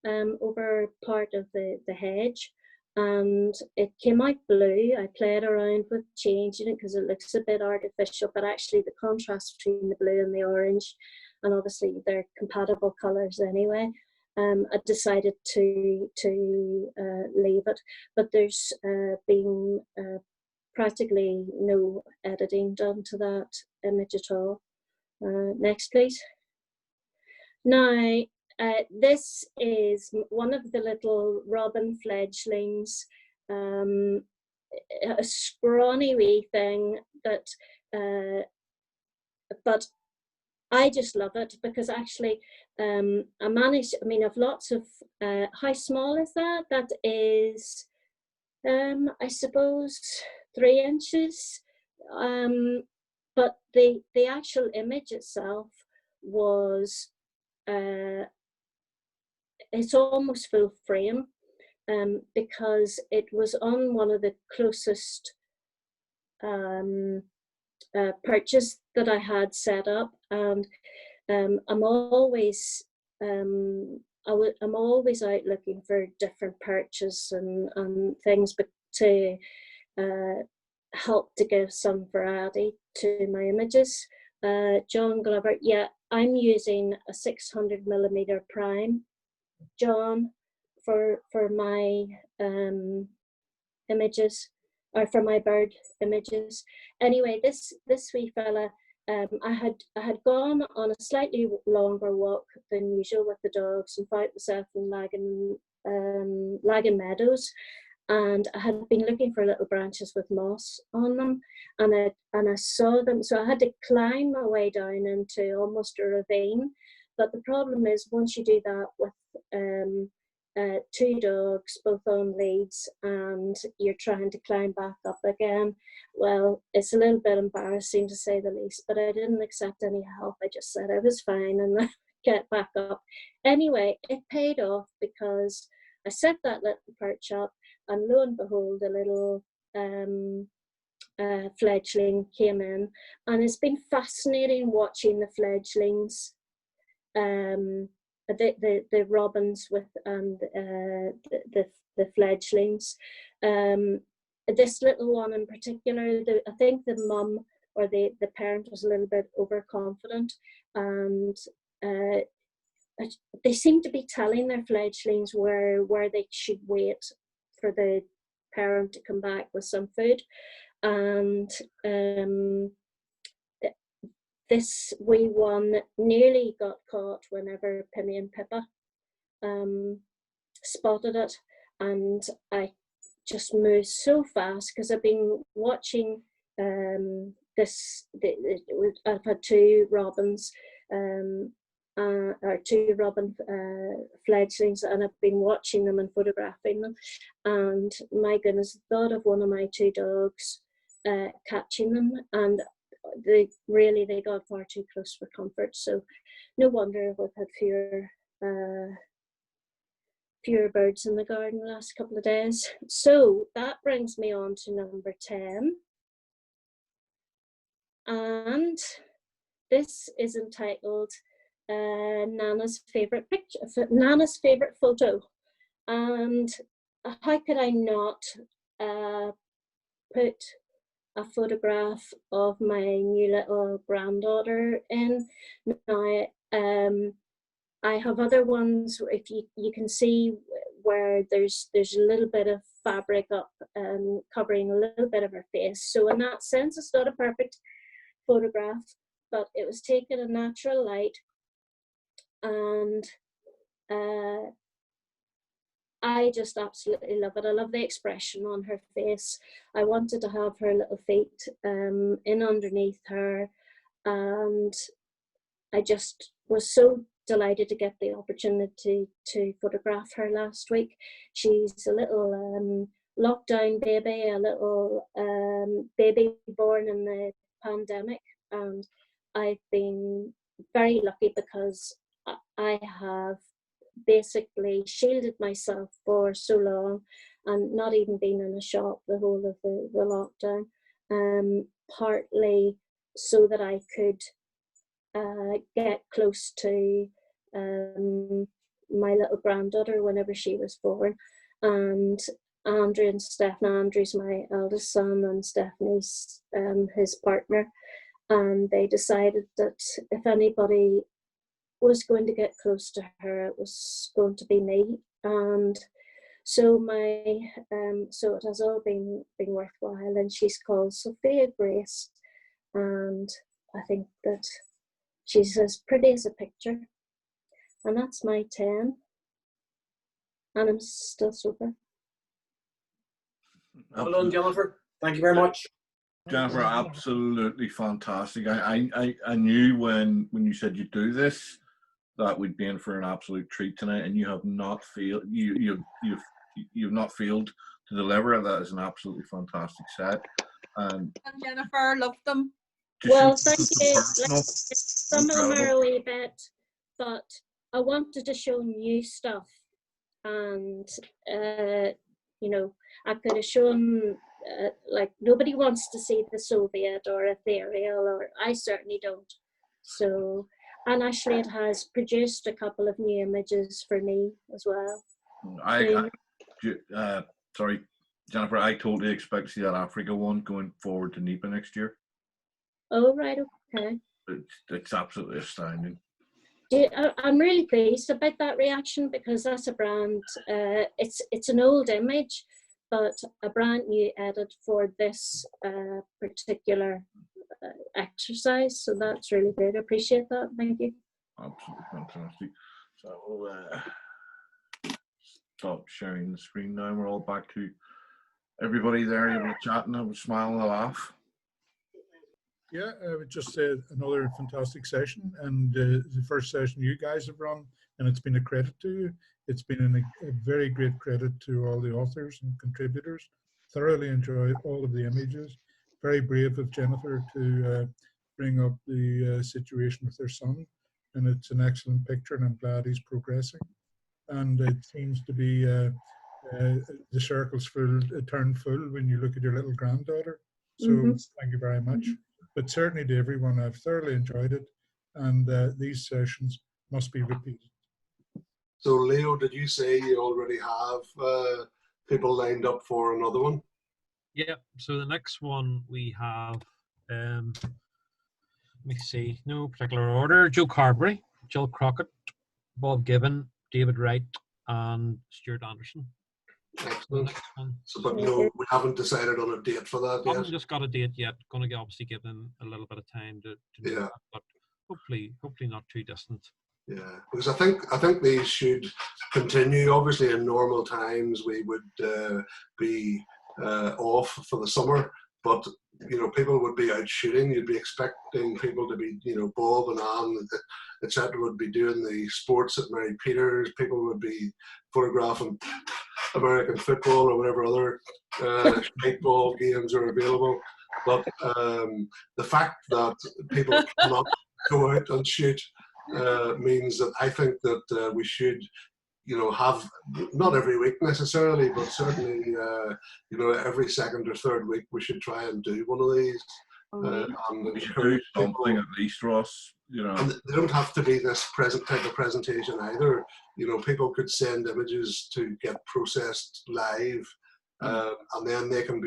over part of the hedge, and it came out blue. I played around with changing it because it looks a bit artificial, but actually the contrast between the blue and the orange, and obviously they're compatible colours anyway, I decided to leave it, but there's been practically no editing done to that image at all. Next, please. Now, this is one of the little robin fledglings, a scrawny wee thing that, but I just love it because actually I've lots of, how small is that? That is, I suppose 3 inches. But the actual image itself was, it's almost full frame, because it was on one of the closest perches that I had set up, and I'm always I'm always out looking for different perches and things, but to help to give some variety to my images. John Glover, yeah, I'm using a 600mm prime, John, for my images, or for my bird images. Anyway, this wee fella, I had gone on a slightly longer walk than usual with the dogs and found myself in Lagan Meadows, and I had been looking for little branches with moss on them, and I saw them, so I had to climb my way down into almost a ravine. But the problem is, once you do that with 2 dogs, both on leads, and you're trying to climb back up again, well, it's a little bit embarrassing to say the least, but I didn't accept any help. I just said I was fine and I get back up. Anyway, it paid off because I set that little perch up, and lo and behold, a little fledgling came in, and it's been fascinating watching the fledglings, the robins with the fledglings. This little one in particular, I think the mum or the parent was a little bit overconfident, and they seem to be telling their fledglings where they should wait for the parent to come back with some food. And this wee one nearly got caught whenever Pimmy and Pippa spotted it, and I just moved so fast because I've been watching I've had 2 robins, or 2 robin fledglings, and I've been watching them and photographing them, and my goodness, the thought of one of my 2 dogs catching them, and they got far too close for comfort, so no wonder we've had fewer birds in the garden the last couple of days. So that brings me on to number 10, and this is entitled Nana's favorite photo. And how could I not put a photograph of my new little granddaughter in? Now, I have other ones, if you can see where there's a little bit of fabric up covering a little bit of her face. So in that sense, it's not a perfect photograph, but it was taken in natural light, and I just absolutely love it. I love the expression on her face. I wanted to have her little feet in underneath her, and I just was so delighted to get the opportunity to photograph her last week. She's a little lockdown baby, a little baby born in the pandemic, and I've been very lucky because I have basically shielded myself for so long and not even been in a shop the whole of the lockdown, partly so that I could get close to my little granddaughter whenever she was born. And Andrew and Stephanie, Andrew's my eldest son and Stephanie's his partner, and they decided that if anybody was going to get close to her, it was going to be me. And so so it has all been worthwhile. And she's called Sophia Grace, and I think that she's as pretty as a picture. And that's my 10. And I'm still sober. Well done, Jennifer. Thank you very much. Jennifer, absolutely fantastic. I knew when you said you'd do this that we'd be in for an absolute treat tonight, and you have not failed. You've not failed to deliver. That is an absolutely fantastic set. And Jennifer, loved them. Well, thank you. Some of them are a wee bit, but I wanted to show new stuff, and you know, I could have shown like nobody wants to see the Soviet or ethereal, or I certainly don't. So, and Ashley has produced a couple of new images for me as well. Sorry, Jennifer, I totally expect to see that Africa one going forward to NEPA next year. Oh, right, okay. It's absolutely astounding. I'm really pleased about that reaction, because that's a brand, it's an old image, but a brand new edit for this particular exercise. So that's really good. I appreciate that. Thank you. Absolutely fantastic. So we'll stop sharing the screen now. We're all back to everybody there able to chat and have a smile and a laugh. Yeah, I would just say another fantastic session, and the first session you guys have run, and it's been a credit to you. It's been a very great credit to all the authors and contributors. Thoroughly enjoyed all of the images. Very brave of Jennifer to bring up the situation with her son, and it's an excellent picture, and I'm glad he's progressing. And it seems to be the circle's full, turned full when you look at your little granddaughter. So thank you very much. But certainly to everyone, I've thoroughly enjoyed it, and these sessions must be repeated. So Leo, did you say you already have people lined up for another one? Yeah, so the next one we have, let me see, no particular order, Joe Carberry, Jill Crockett, Bob Gibbon, David Wright, and Stuart Anderson. Excellent. So, but no, we haven't decided on a date for that yet. Haven't just got a date yet. Going to obviously give them a little bit of time to do that, but hopefully not too distant. Yeah, because I think these should continue. Obviously, in normal times, we would be off for the summer, but you know, people would be out shooting. You'd be expecting people to be, you know, Bob and Anne, etc., would be doing the sports at Mary Peters. People would be photographing American football or whatever other ball games are available. But the fact that people cannot go out and shoot means that I think that we should, you know, have, not every week necessarily, but certainly, you know, every second or third week we should try and do one of these. And we should do something at least, Ross. You know, and they don't have to be this type of presentation either. You know, people could send images to get processed live, and then they can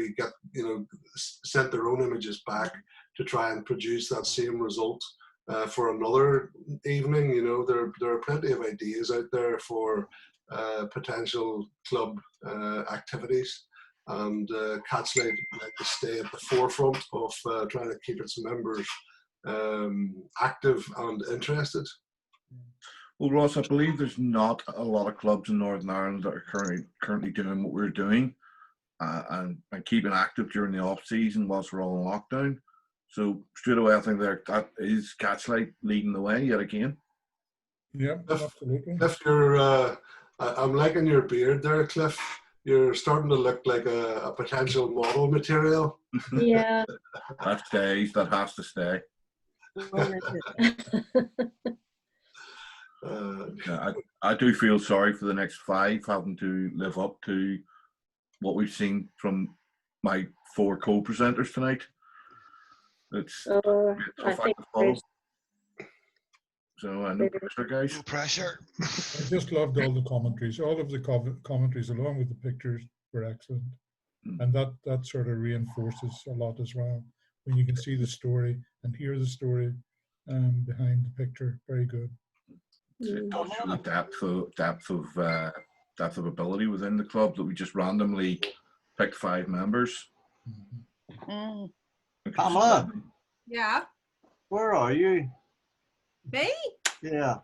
sent their own images back to try and produce that same result for another evening. You know, there are plenty of ideas out there for potential club activities. And Catchlight would like to stay at the forefront of trying to keep its members active and interested. Well, Ross, I believe there's not a lot of clubs in Northern Ireland that are currently doing what we're doing and keeping active during the off season whilst we're all in lockdown. So straight away, I think that is Catchlight leading the way yet again. Yeah, absolutely. Cliff, you're, I'm liking your beard there, Cliff. You're starting to look like a potential model material. Yeah. That stays. That has to stay. Yeah, I do feel sorry for the next 5 having to live up to what we've seen from my 4 co-presenters tonight. It's I think there's so no pressure, guys. No pressure. I just loved all the commentaries. All of the commentaries, along with the pictures, were excellent, and that sort of reinforces a lot as well when you can see the story and hear the story behind the picture. Very good. It does show the depth of ability within the club that we just randomly picked 5 members. Pamela, Yeah. where are you? Me? Yeah.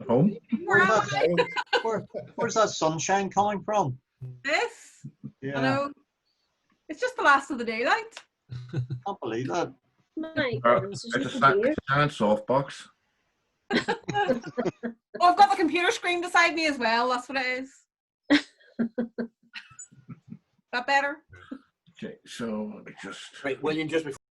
Home? Where's that sunshine coming from? This? Yeah. I know. It's just the last of the daylight. Can't believe that. My It's a giant softbox. Oh, I've got the computer screen beside me as well. That's what it is. That better? Okay, so let me just Right, William, just before